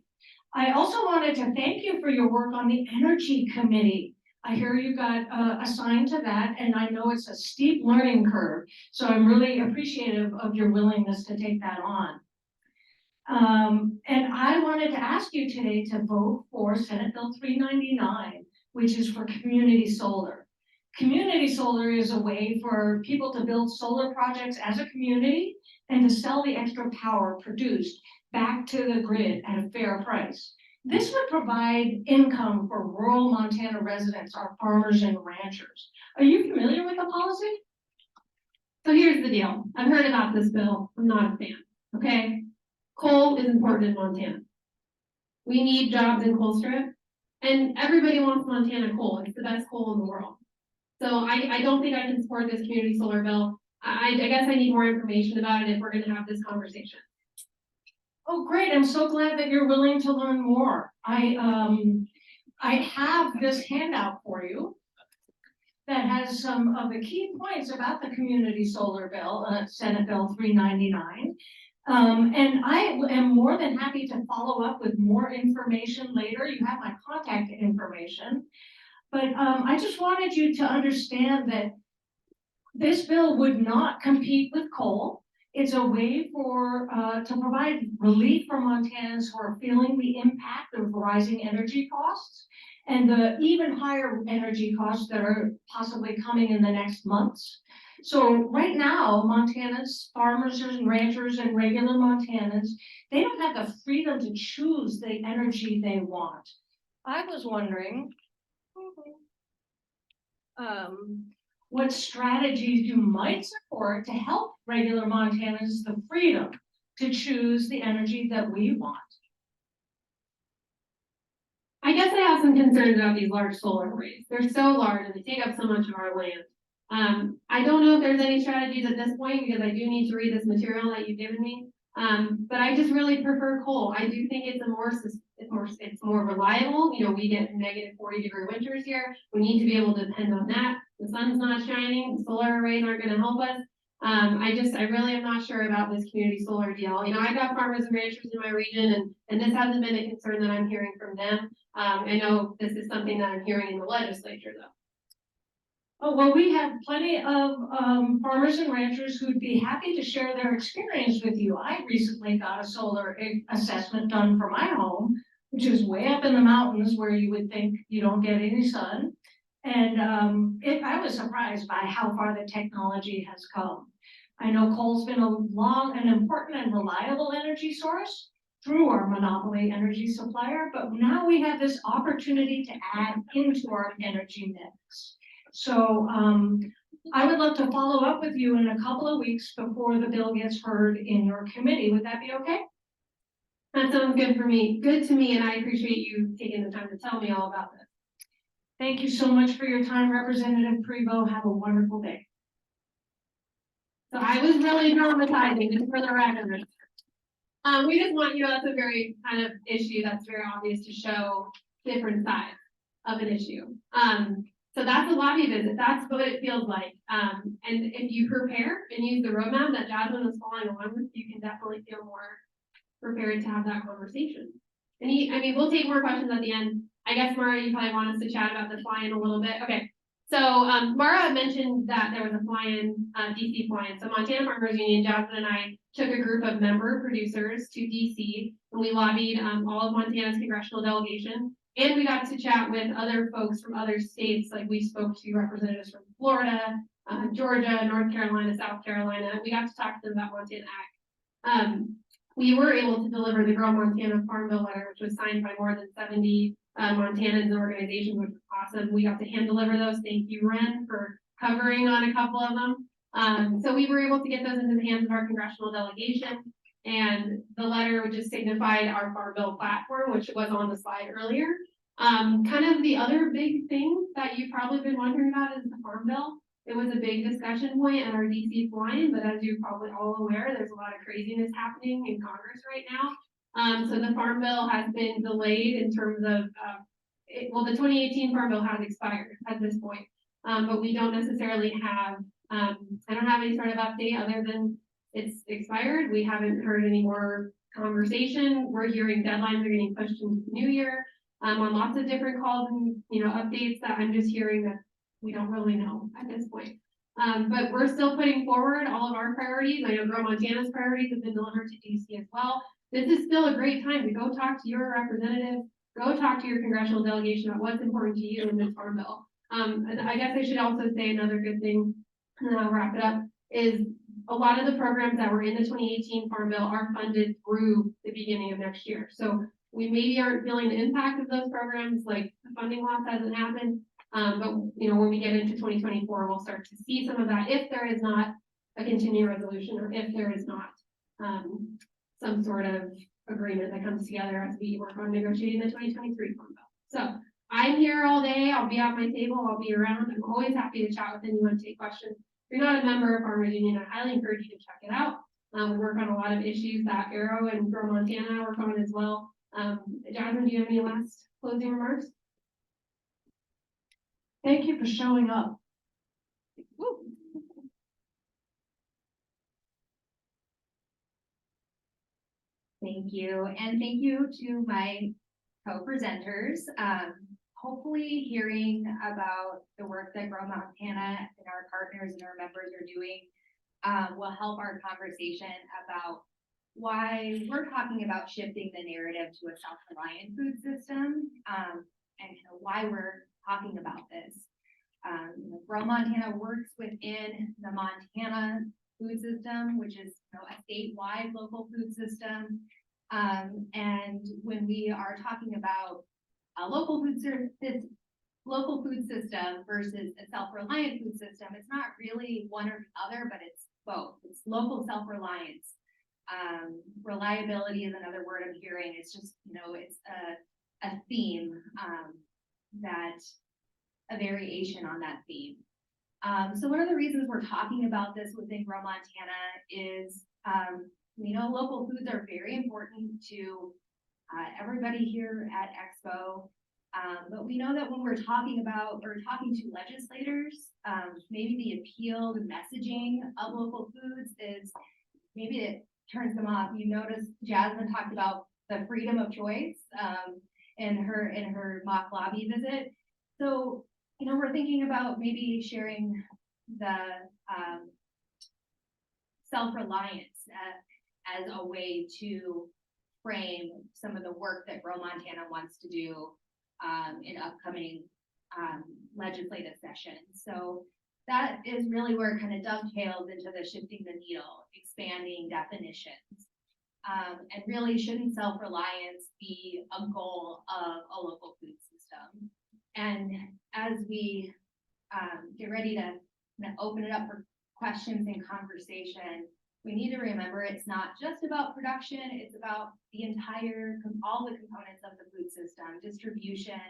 I also wanted to thank you for your work on the Energy Committee. I hear you got assigned to that, and I know it's a steep learning curve. So I'm really appreciative of your willingness to take that on. And I wanted to ask you today to vote for Senate Bill 399, which is for community solar. Community solar is a way for people to build solar projects as a community and to sell the extra power produced back to the grid at a fair price. This would provide income for rural Montana residents, our farmers and ranchers. Are you familiar with the policy? So here's the deal. I've heard about this bill. I'm not a fan, okay? Coal is important in Montana. We need jobs in coal strip, and everybody wants Montana coal. It's the best coal in the world. So I don't think I can support this community solar bill. I guess I need more information about it if we're gonna have this conversation. Oh, great. I'm so glad that you're willing to learn more. I have this handout for you that has some of the key points about the community solar bill, Senate Bill 399. And I am more than happy to follow up with more information later. You have my contact information. But I just wanted you to understand that this bill would not compete with coal. It's a way to provide relief for Montanans who are feeling the impact of rising energy costs and the even higher energy costs that are possibly coming in the next months. So right now, Montana's farmers and ranchers and regular Montanans, they don't have the freedom to choose the energy they want. I was wondering what strategies you might support to help regular Montanans the freedom to choose the energy that we want. I guess I have some concerns about these large solar arrays. They're so large and they take up so much of our land. I don't know if there's any strategies at this point because I do need to read this material that you've given me. But I just really prefer coal. I do think it's more reliable. You know, we get negative 40-degree winters here. We need to be able to depend on that. The sun's not shining. Solar arrays aren't going to help us. I really am not sure about this community solar deal. You know, I got farmers and ranchers in my region, and this hasn't been a concern that I'm hearing from them. I know this is something that I'm hearing in the legislature, though. Oh, well, we have plenty of farmers and ranchers who'd be happy to share their experience with you. I recently got a solar assessment done for my home, which is way up in the mountains where you would think you don't get any sun. And I was surprised by how far the technology has come. I know coal's been a long and important and reliable energy source, through our monopoly energy supplier, but now we have this opportunity to add into our energy mix. So, I would love to follow up with you in a couple of weeks before the bill gets heard in your committee. Would that be okay? That sounds good for me, good to me, and I appreciate you taking the time to tell me all about this. Thank you so much for your time, Representative Prevost. Have a wonderful day. So I was really dramatizing, just for the record. We just want, that's a very kind of issue that's very obvious to show different sides of an issue. So that's a lobby visit, that's what it feels like. And if you prepare and use the roadmap that Jasmine was following along with, you can definitely feel more prepared to have that conversation. And we'll take more questions at the end. I guess, Maura, you probably want us to chat about the fly-in a little bit. Okay. So, Maura mentioned that there was a fly-in, DC fly-in. So Montana Farmers Union, Jasmine and I took a group of member producers to DC, and we lobbied all of Montana's congressional delegation. And we got to chat with other folks from other states, like we spoke to representatives from Florida, Georgia, North Carolina, South Carolina. We got to talk to them about Montana Ag. We were able to deliver the Grow Montana Farm Bill letter, which was signed by more than 70 Montanans and organizations, which was awesome. We got to hand deliver those. Thank you, Ren, for covering on a couple of them. So we were able to get those into the hands of our congressional delegation. And the letter just signified our Farm Bill platform, which was on the slide earlier. Kind of the other big thing that you've probably been wondering about is the Farm Bill. It was a big discussion point at our DC fly-in, but as you're probably all aware, there's a lot of craziness happening in Congress right now. So the Farm Bill has been delayed in terms of, the 2018 Farm Bill has expired at this point. But we don't necessarily have, I don't have any sort of update other than it's expired. We haven't heard any more conversation. We're hearing deadlines are getting pushed into the new year on lots of different calls and, updates that I'm just hearing that we don't really know at this point. But we're still putting forward all of our priorities. I know Grow Montana's priorities have been delivered to DC as well. This is still a great time to go talk to your representative, go talk to your congressional delegation about what's important to you in this Farm Bill. I guess I should also say another good thing, and then I'll wrap it up, is a lot of the programs that were in the 2018 Farm Bill are funded through the beginning of next year. So we maybe aren't feeling the impact of those programs, like the funding loss hasn't happened. But when we get into 2024, we'll start to see some of that if there is not a continuing resolution or if there is not some sort of agreement that comes together as we work on negotiating the 2023 Farm Bill. So I'm here all day. I'll be at my table. I'll be around. I'm always happy to chat with anyone, take questions. If you're not a member of Farmers Union, I highly encourage you to check it out. We work on a lot of issues that AERO and Grow Montana work on as well. Jasmine, do you have any last closing remarks? Thank you for showing up. Woo. Thank you, and thank you to my co-presenters. Hopefully hearing about the work that Grow Montana and our partners and our members are doing will help our conversation about why we're talking about shifting the narrative to a self-reliant food system and why we're talking about this. Grow Montana works within the Montana food system, which is a statewide local food system. And when we are talking about a local food system versus a self-reliant food system, it's not really one or the other, but it's both. It's local self-reliance. Reliability is another word I'm hearing. It's just, it's a theme that a variation on that theme. So one of the reasons we're talking about this within Grow Montana is, local foods are very important to everybody here at Expo. But we know that when we're talking to legislators, maybe the appeal, the messaging of local foods is maybe it turns them off. You notice Jasmine talked about the freedom of choice in her mock lobby visit. So, we're thinking about maybe sharing the self-reliance as a way to frame some of the work that Grow Montana wants to do in upcoming legislative sessions. So that is really where it kind of dovetails into the shifting the needle, expanding definitions. And really, shouldn't self-reliance be a goal of a local food system? And as we get ready to open it up for questions and conversation, we need to remember it's not just about production, it's about the entire, all the components of the food system, distribution,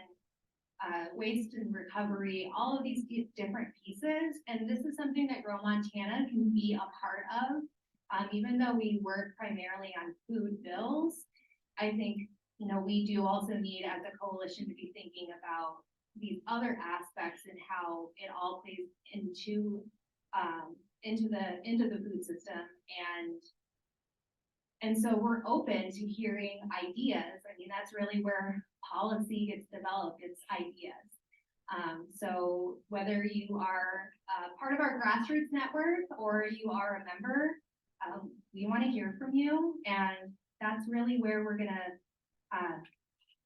waste and recovery, all of these different pieces. And this is something that Grow Montana can be a part of. Even though we work primarily on food bills, I think, we do also need as a coalition to be thinking about these other aspects and how it all plays into the food system. And so we're open to hearing ideas. I mean, that's really where policy gets developed, it's ideas. So whether you are part of our grassroots network or you are a member, we want to hear from you, and that's really where we're gonna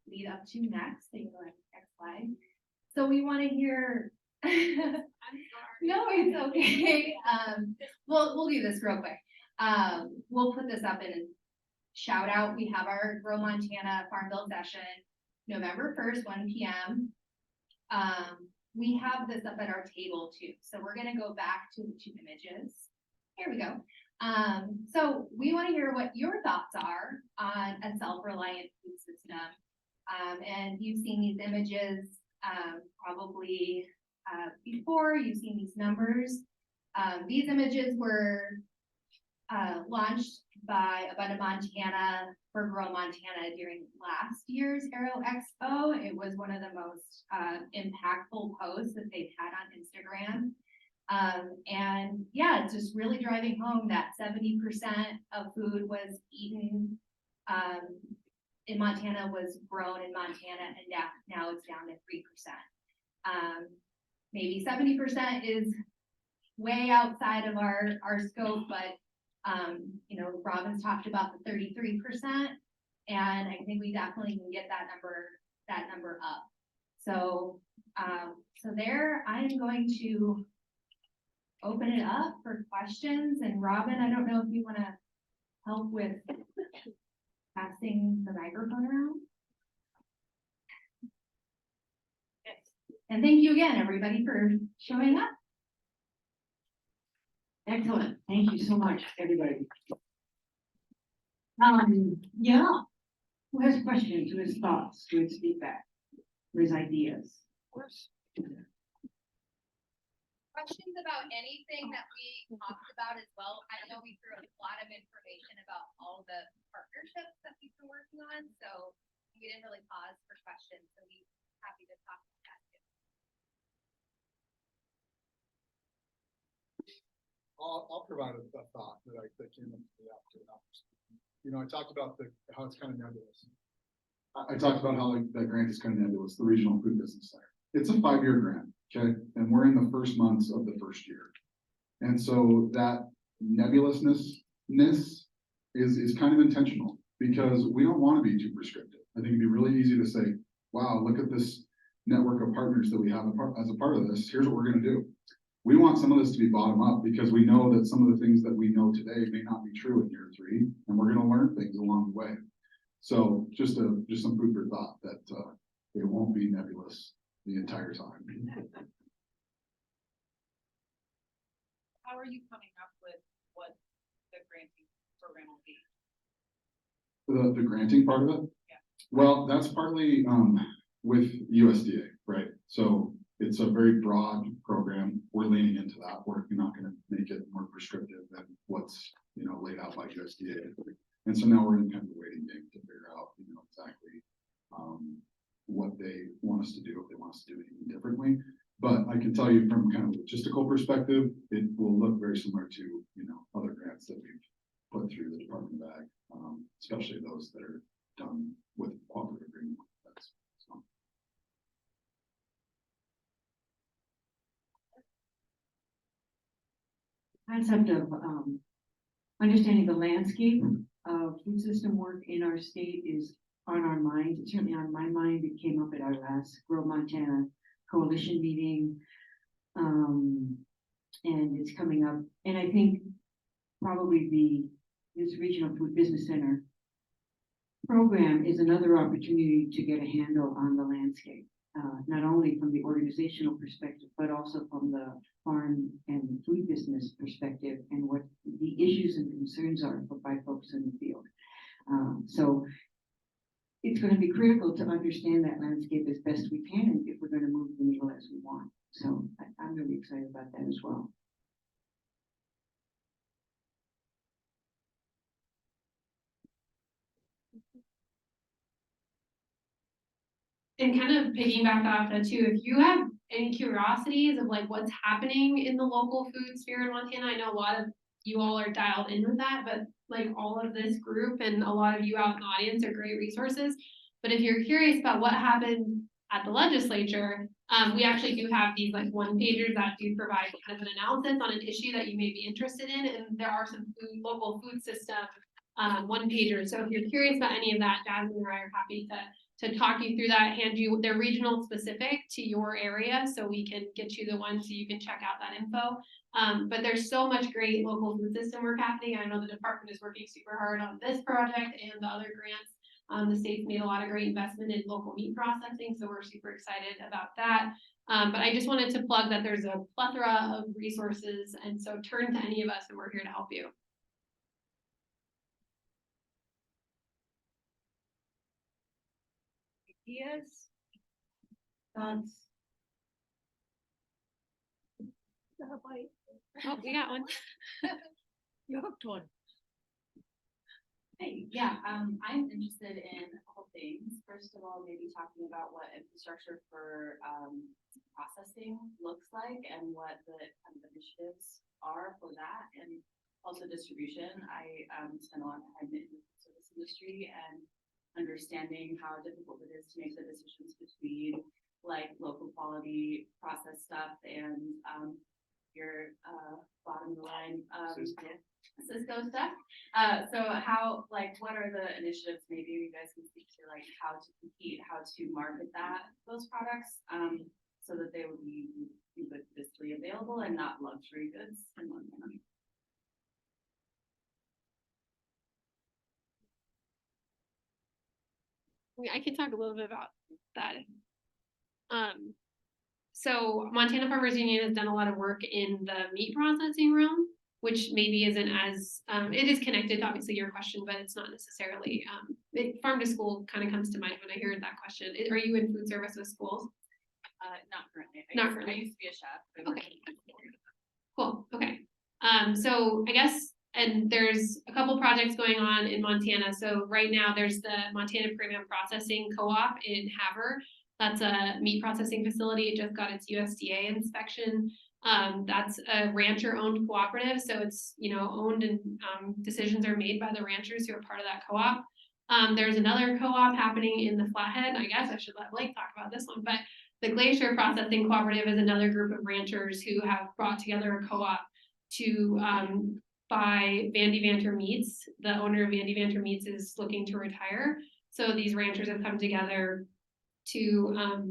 lead up to next. So you go ahead, next slide. So we want to hear. I'm sorry. No, it's okay. We'll do this real quick. We'll put this up in a shout out. We have our Grow Montana Farm Bill session, November 1st, 1 p.m. We have this up at our table too. So we're gonna go back to the 2 images. Here we go. So we want to hear what your thoughts are on a self-reliant food system. And you've seen these images probably before, you've seen these numbers. These images were launched by Abundant Montana for Grow Montana during last year's AERO Expo. It was one of the most impactful posts that they've had on Instagram. And yeah, it's just really driving home that 70% of food was eaten in Montana was grown in Montana, and now it's down to 3%. Maybe 70% is way outside of our scope, but Robin's talked about the 33%, and I think we definitely can get that number up. So there, I am going to open it up for questions. And Robin, I don't know if you want to help with passing the microphone around. And thank you again, everybody, for showing up. Excellent. Thank you so much, everybody. Yeah. Who has questions, who has thoughts, who has feedback, who has ideas? Questions about anything that we talked about as well. I know we threw a lot of information about all the partnerships that we've been working on, so we didn't really pause for questions, so we're happy to talk about that too. I'll provide a thought that came into the after. I talked about how it's kind of nebulous. I talked about how that grant is kind of nebulous, the Regional Food Business Center. It's a 5-year grant, okay? And we're in the first months of the first year. And so that nebulousness is kind of intentional because we don't want to be too prescriptive. I think it'd be really easy to say, wow, look at this network of partners that we have as a part of this. Here's what we're going to do. We want some of this to be bottom up because we know that some of the things that we know today may not be true in year 3, and we're going to learn things along the way. So just some food for thought that it won't be nebulous the entire time. How are you coming up with what the granting program will be? The granting part of it? Yeah. Well, that's partly with USDA, right? So it's a very broad program. We're leaning into that. We're not going to make it more prescriptive than what's laid out by USDA. And so now we're in kind of a waiting game to figure out exactly what they want us to do, if they want us to do anything differently. But I can tell you from kind of a logistical perspective, it will look very similar to other grants that we've put through the Department of Ag, especially those that are done with cooperative agreement. So. Concept of understanding the landscape of food system work in our state is on our mind. It's certainly on my mind. It came up at our last Grow Montana coalition meeting. And it's coming up. And I think probably this Regional Food Business Center program is another opportunity to get a handle on the landscape, not only from the organizational perspective, but also from the farm and food business perspective and what the issues and concerns are by folks in the field. So it's going to be critical to understand that landscape as best we can if we're going to move the needle as we want. So I'm really excited about that as well. And kind of piggyback off that too, if you have any curiosities of like what's happening in the local food sphere in Montana, I know a lot of you all are dialed in with that, but like all of this group and a lot of you out in the audience are great resources. But if you're curious about what happened at the legislature, we actually do have these like one pagers that do provide kind of an analysis on an issue that you may be interested in, and there are some local food system one pagers. So if you're curious about any of that, Jasmine and I are happy to talk you through that, hand you, they're regional specific to your area, so we can get you the one so you can check out that info. But there's so much great local food system work happening. I know the department is working super hard on this project and the other grants. The state's made a lot of great investment in local meat processing, so we're super excited about that. But I just wanted to plug that there's a plethora of resources, and so turn to any of us and we're here to help you. Ideas? Thoughts? Oh, we got one. You hooked one. Hey, yeah, I'm interested in a couple things. First of all, maybe talking about what infrastructure for processing looks like and what the kind of initiatives are for that, and also distribution. I spent a lot of time in the service industry and understanding how difficult it is to make the decisions between like local quality processed stuff and your bottom of the line Cisco stuff. So how, like, what are the initiatives, maybe you guys can speak to, like, how to compete, how to market those products, so that they would be ubiquitously available and not luxury goods in Montana. I can talk a little bit about that. So Montana Farmers Union has done a lot of work in the meat processing realm, which maybe isn't as, it is connected to obviously your question, but it's not necessarily, farm to school kind of comes to mind when I hear that question. Are you in food service with schools? Not currently. Currently. I used to be a chef. Okay. Cool, okay. So I guess, and there's a couple projects going on in Montana. So right now there's the Montana Premium Processing Co-op in Havre. That's a meat processing facility. It just got its USDA inspection. That's a rancher-owned cooperative, so it's, you know, owned and decisions are made by the ranchers who are part of that co-op. There's another co-op happening in the Flathead. I guess I should let Blake talk about this one, but the Glacier Processing Cooperative is another group of ranchers who have brought together a co-op to buy Vandy Vanter Meats. The owner of Vandy Vanter Meats is looking to retire, so these ranchers have come together to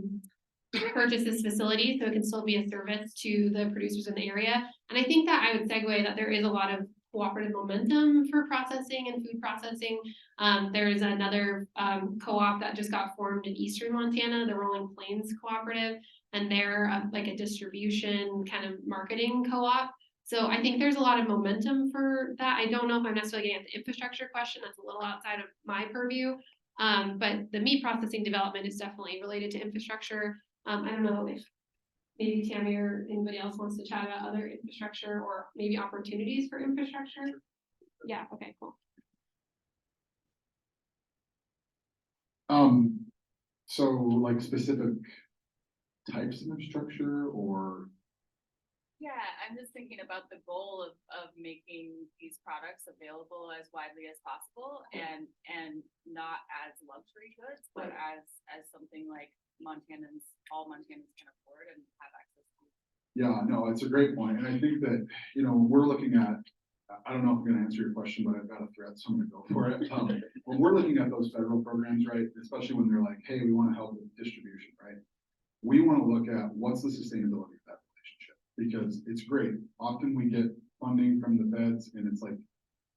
purchase this facility so it can still be a service to the producers in the area. And I think that I would segue that there is a lot of cooperative momentum for processing and food processing. There is another co-op that just got formed in Eastern Montana, the Rolling Plains Cooperative, and they're like a distribution kind of marketing co-op. So I think there's a lot of momentum for that. I don't know if I'm necessarily getting at the infrastructure question. That's a little outside of my purview. But the meat processing development is definitely related to infrastructure. I don't know if maybe Tammy or anybody else wants to chat about other infrastructure or maybe opportunities for infrastructure. Yeah, okay, cool. So like specific types of infrastructure or? Yeah, I'm just thinking about the goal of making these products available as widely as possible and not as luxury goods, but as something like all Montanans can afford and have access to. Yeah, no, it's a great point. And I think that, you know, we're looking at, I don't know if I'm gonna answer your question, but I've got a threat, so I'm gonna go for it. When we're looking at those federal programs, right, especially when they're like, hey, we wanna help with distribution, right? We wanna look at what's the sustainability of that relationship, because it's great. Often we get funding from the feds and it's like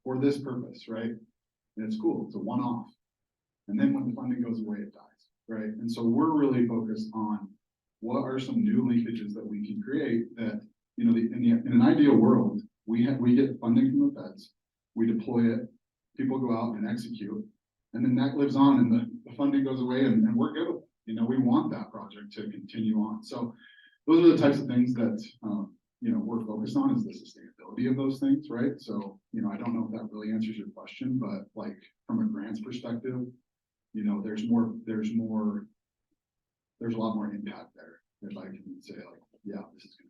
for this purpose, right? And it's cool, it's a one-off. And then when the funding goes away, it dies, right? And so we're really focused on what are some new linkages that we can create that, you know, in an ideal world, we get funding from the feds, we deploy it, people go out and execute, and then that lives on and the funding goes away and we're good with it. You know, we want that project to continue on. So those are the types of things that, you know, we're focused on is the sustainability of those things, right? So, you know, I don't know if that really answers your question, but like from a grants perspective, you know, there's a lot more impact there. If I can say like, yeah, this is gonna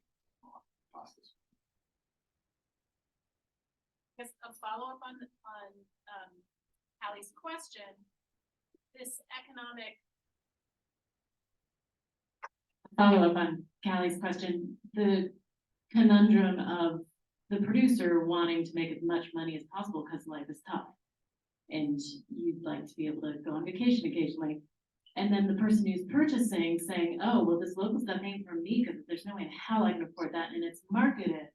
pass this. Just a follow-up on Hallie's question, this economic, Follow up on Callie's question, the conundrum of the producer wanting to make as much money as possible because life is tough. And you'd like to be able to go on vacation occasionally. And then the person who's purchasing saying, oh, well, this local stuff ain't for me because there's no way in hell I can afford that. And it's marketed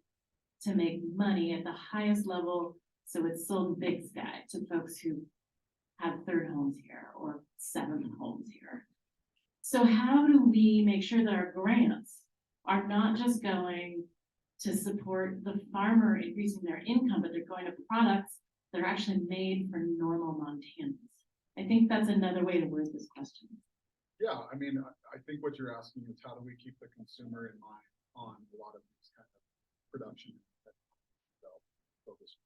to make money at the highest level. So it's sold big sky to folks who have third homes here or seventh homes here. So how do we make sure that our grants are not just going to support the farmer increasing their income, but they're going to products that are actually made for normal Montanans? I think that's another way to word this question. Yeah, I mean, I think what you're asking is how do we keep the consumer in mind on a lot of these kind of production focus.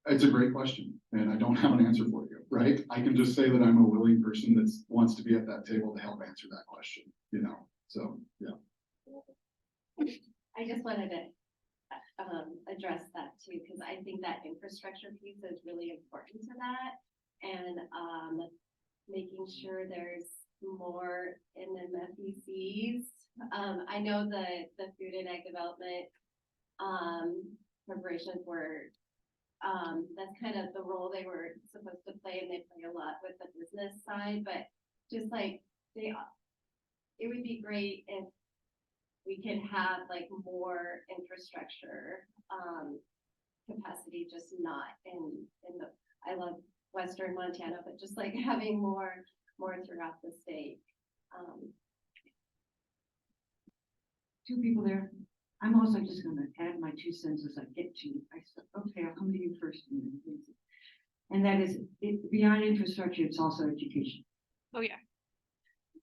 It's a great question, and I don't have an answer for you, right? I can just say that I'm a willing person that wants to be at that table to help answer that question, you know, so, yeah. I just wanted to address that too, because I think that infrastructure piece is really important to that. And making sure there's more MFECs. I know the Food and Ag Development corporations were, that's kind of the role they were supposed to play, and they play a lot with the business side, but just like it would be great if we could have like more infrastructure capacity, just not in the, I love Western Montana, but just like having more throughout the state. Two people there. I'm also just gonna add my 2 cents as I get to you. I said, okay, I'll come to you first. And that is, beyond infrastructure, it's also education. oh yeah.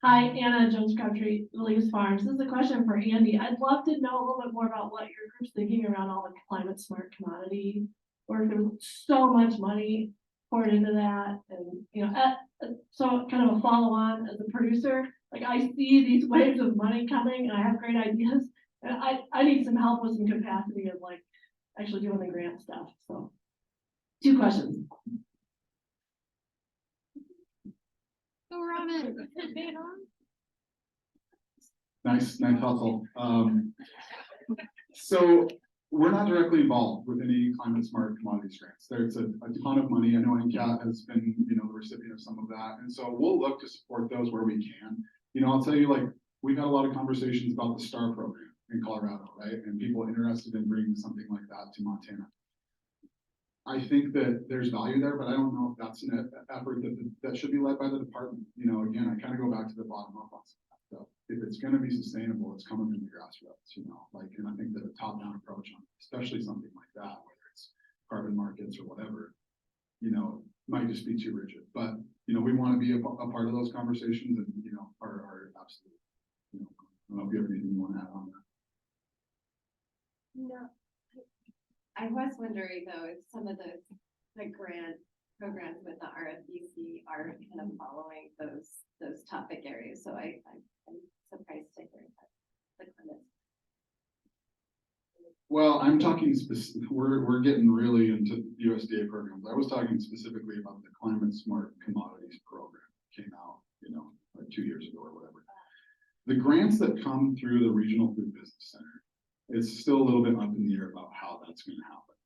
Hi, Anna Jones Crabtree, Williams Farms. This is a question for Andy. I'd love to know a little bit more about what your group's thinking around all the climate smart commodity work. There's so much money poured into that, and you know, so kind of a follow on as a producer. Like I see these waves of money coming, and I have great ideas, and I need some help with some capacity of like actually doing the grant stuff. So, 2 questions. So we're on it. Nice hustle. So we're not directly involved with any climate smart commodities grants. There's a ton of money. I know NCAT has been, you know, the recipient of some of that. And so we'll look to support those where we can. You know, I'll tell you, like, we've had a lot of conversations about the STAR program in Colorado, right? And people interested in bringing something like that to Montana. I think that there's value there, but I don't know if that's an effort that should be led by the department. You know, again, I kind of go back to the bottom up on stuff. If it's going to be sustainable, it's coming from the grassroots, you know, like, and I think that a top-down approach on, especially something like that, whether it's carbon markets or whatever, you know, might just be too rigid. But, you know, we want to be a part of those conversations, and, you know, are absolutely, you know, I don't know if you have anything you want to add on that. No. I was wondering though, if some of the grant programs with the RFBC are kind of following those topic areas. So I'm surprised to hear that. Well, I'm talking we're getting really into USDA programs. I was talking specifically about the Climate Smart Commodities program that came out, you know, like 2 years ago or whatever. The grants that come through the Regional Food Business Center, it's still a little bit up in the air about how that's going to happen.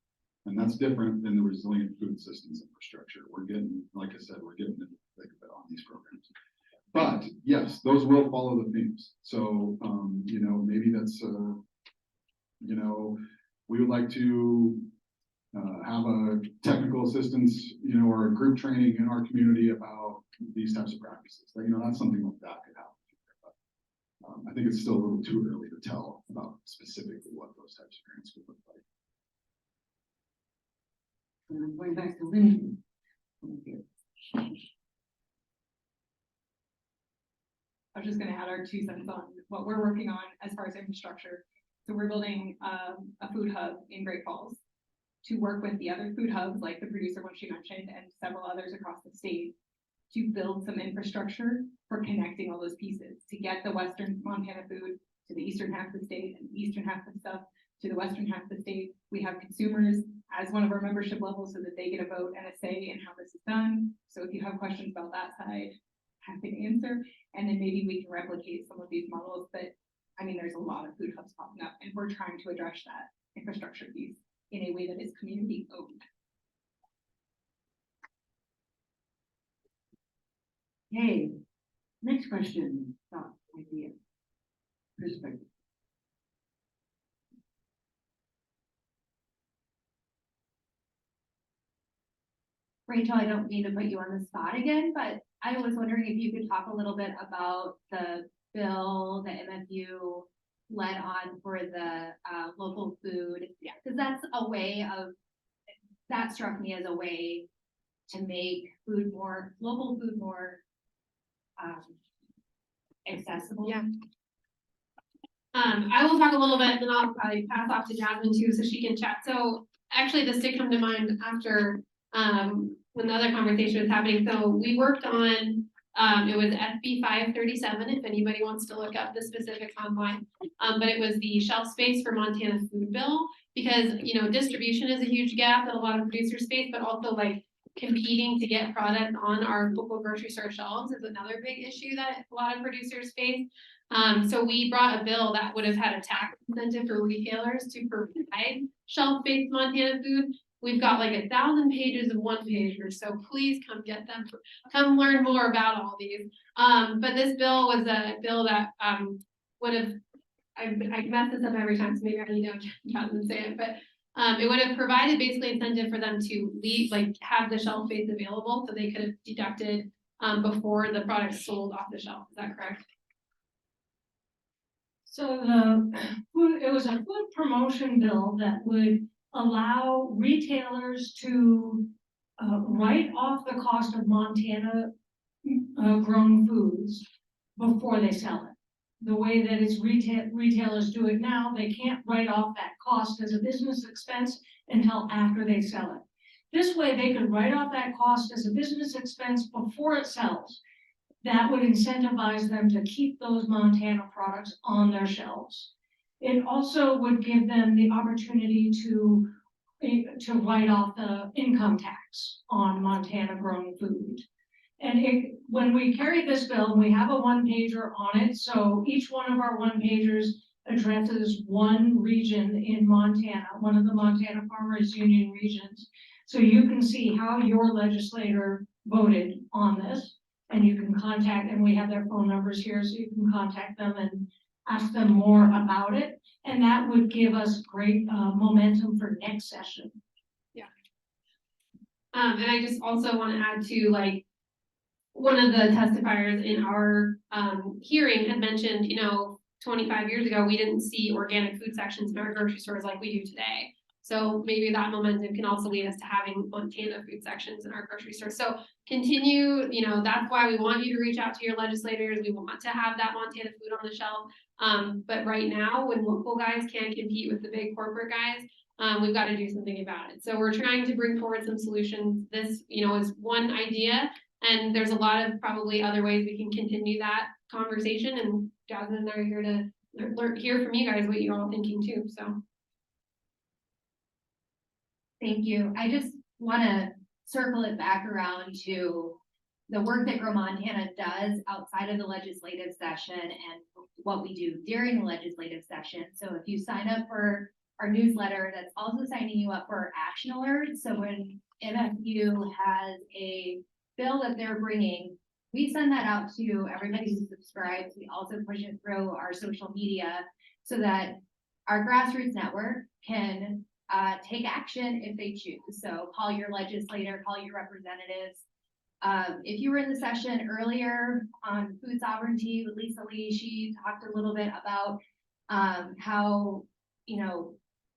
And that's different than the resilient food systems infrastructure. We're getting, like I said, we're getting into the thick of it on these programs. But yes, those will follow the themes. So, you know, maybe that's, you know, we would like to have a technical assistance, or a group training in our community about these types of practices. That's something like that could happen. But, I think it's still a little too early to tell about specifically what those types of grants would look like. Going back to Lincoln. I was just gonna add our 2 cents on what we're working on as far as infrastructure. So we're building a food hub in Great Falls to work with the other food hubs, like the producer one she mentioned, and several others across the state, to build some infrastructure for connecting all those pieces, to get the Western Montana food to the eastern half of the state and the eastern half of the stuff to the western half of the state. We have consumers as one of our membership levels so that they get a vote and a say in how this is done. So if you have questions about that side, happy to answer. And then maybe we can replicate some of these models. But I mean, there's a lot of food hubs popping up, and we're trying to address that infrastructure piece in a way that is community owned. Okay, next question, thought, idea, perspective. Rachel, I don't mean to put you on the spot again, but I was wondering if you could talk a little bit about the bill that MFU led on for the local food. Yeah, because that's a way of, that struck me as a way to make food more, local food more accessible. Yeah. I will talk a little bit, then I'll probably pass off to Jasmine too, so she can chat. So actually, this did come to mind after when the other conversation was happening. So we worked on it was SB 537, if anybody wants to look up the specifics online. But it was the shelf space for Montana food bill, because distribution is a huge gap that a lot of producers face, but also like competing to get product on our local grocery store shelves is another big issue that a lot of producers face. So we brought a bill that would have had a tax incentive for retailers to provide shelf-based Montana food. We've got like 1,000 pages of one-pagers, so please come get them. Come learn more about all these. But this bill was a bill that would have, I mess this up every time, so maybe I need to say it, but it would have provided basically incentive for them to leave, like have the shelf space available, so they could have deducted before the product sold off the shelf. Is that correct? So it was a food promotion bill that would allow retailers to write off the cost of Montana grown foods before they sell it. The way that retailers do it now, they can't write off that cost as a business expense until after they sell it. This way, they could write off that cost as a business expense before it sells. That would incentivize them to keep those Montana products on their shelves. It also would give them the opportunity to write off the income tax on Montana grown food. And when we carry this bill, we have a one-pager on it, so each one of our one-pagers addresses one region in Montana, one of the Montana Farmers Union regions. So you can see how your legislator voted on this, and you can contact, and we have their phone numbers here, so you can contact them and ask them more about it. And that would give us great momentum for next session. Yeah. And I just also want to add to, like, one of the testifiers in our hearing had mentioned, 25 years ago, we didn't see organic food sections in our grocery stores like we do today. So maybe that momentum can also lead us to having Montana food sections in our grocery stores. So continue, that's why we want you to reach out to your legislators. We want to have that Montana food on the shelf. But right now, when local guys can't compete with the big corporate guys, we've got to do something about it. So we're trying to bring forward some solutions. This, is one idea, and there's a lot of probably other ways we can continue that conversation. And Jasmine and I are here to hear from you guys what you're all thinking too. So. Thank you. I just want to circle it back around to the work that Grow Montana does outside of the legislative session and what we do during the legislative session. So if you sign up for our newsletter, that's also signing you up for our action alerts. So when MFU has a bill that they're bringing, we send that out to everybody who subscribes. We also push it through our social media so that our grassroots network can take action if they choose. So call your legislator, call your representatives. If you were in the session earlier on food sovereignty with Lisa Lee, she talked a little bit about how,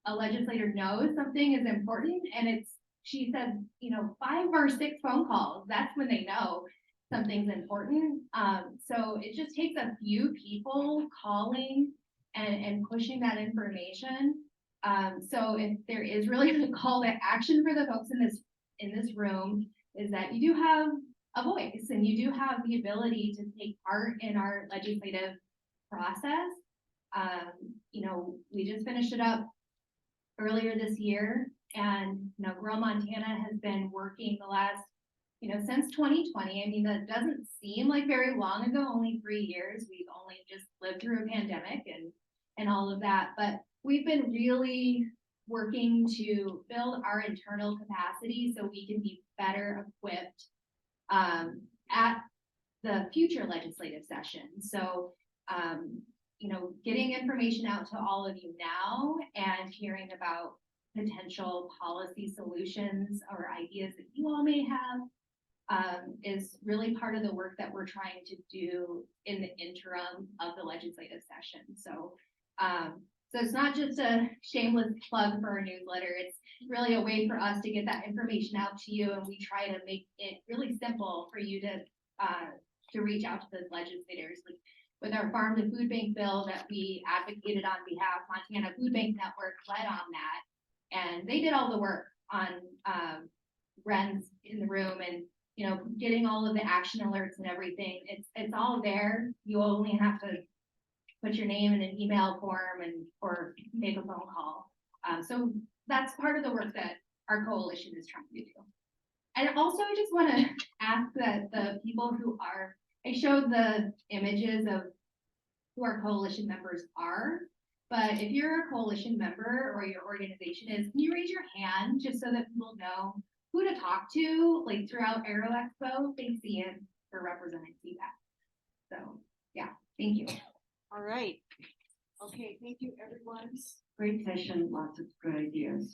a legislator knows something is important, and she said, 5 or 6 phone calls, that's when they know something's important. So it just takes a few people calling and pushing that information. So if there is really a call to action for the folks in this room, is that you do have a voice and you do have the ability to take part in our legislative process. We just finished it up earlier this year, and Grow Montana has been working the last, since 2020. I mean, that doesn't seem like very long ago, only 3 years. We've only just lived through a pandemic and all of that, but we've been really working to build our internal capacity so we can be better equipped at the future legislative session. So, getting information out to all of you now and hearing about potential policy solutions or ideas that you all may have is really part of the work that we're trying to do in the interim of the legislative session. So it's not just a shameless plug for our newsletter. It's really a way for us to get that information out to you, and we try to make it really simple for you to reach out to those legislators. Like with our farm to food bank bill that we advocated on behalf, Montana Food Bank Network led on that, and they did all the work on Ren's in the room and getting all of the action alerts and everything. It's all there. You only have to put your name in an email form or make a phone call. So that's part of the work that our coalition is trying to do. And also, I just want to ask that the people I showed the images of who our coalition members are, but if you're a coalition member or your organization is, can you raise your hand just so that people know who to talk to, like throughout AERO Expo? Thanks, Ian, for representing CPAC. So yeah, thank you. All right. Okay, thank you, everyone. Great session, lots of good ideas.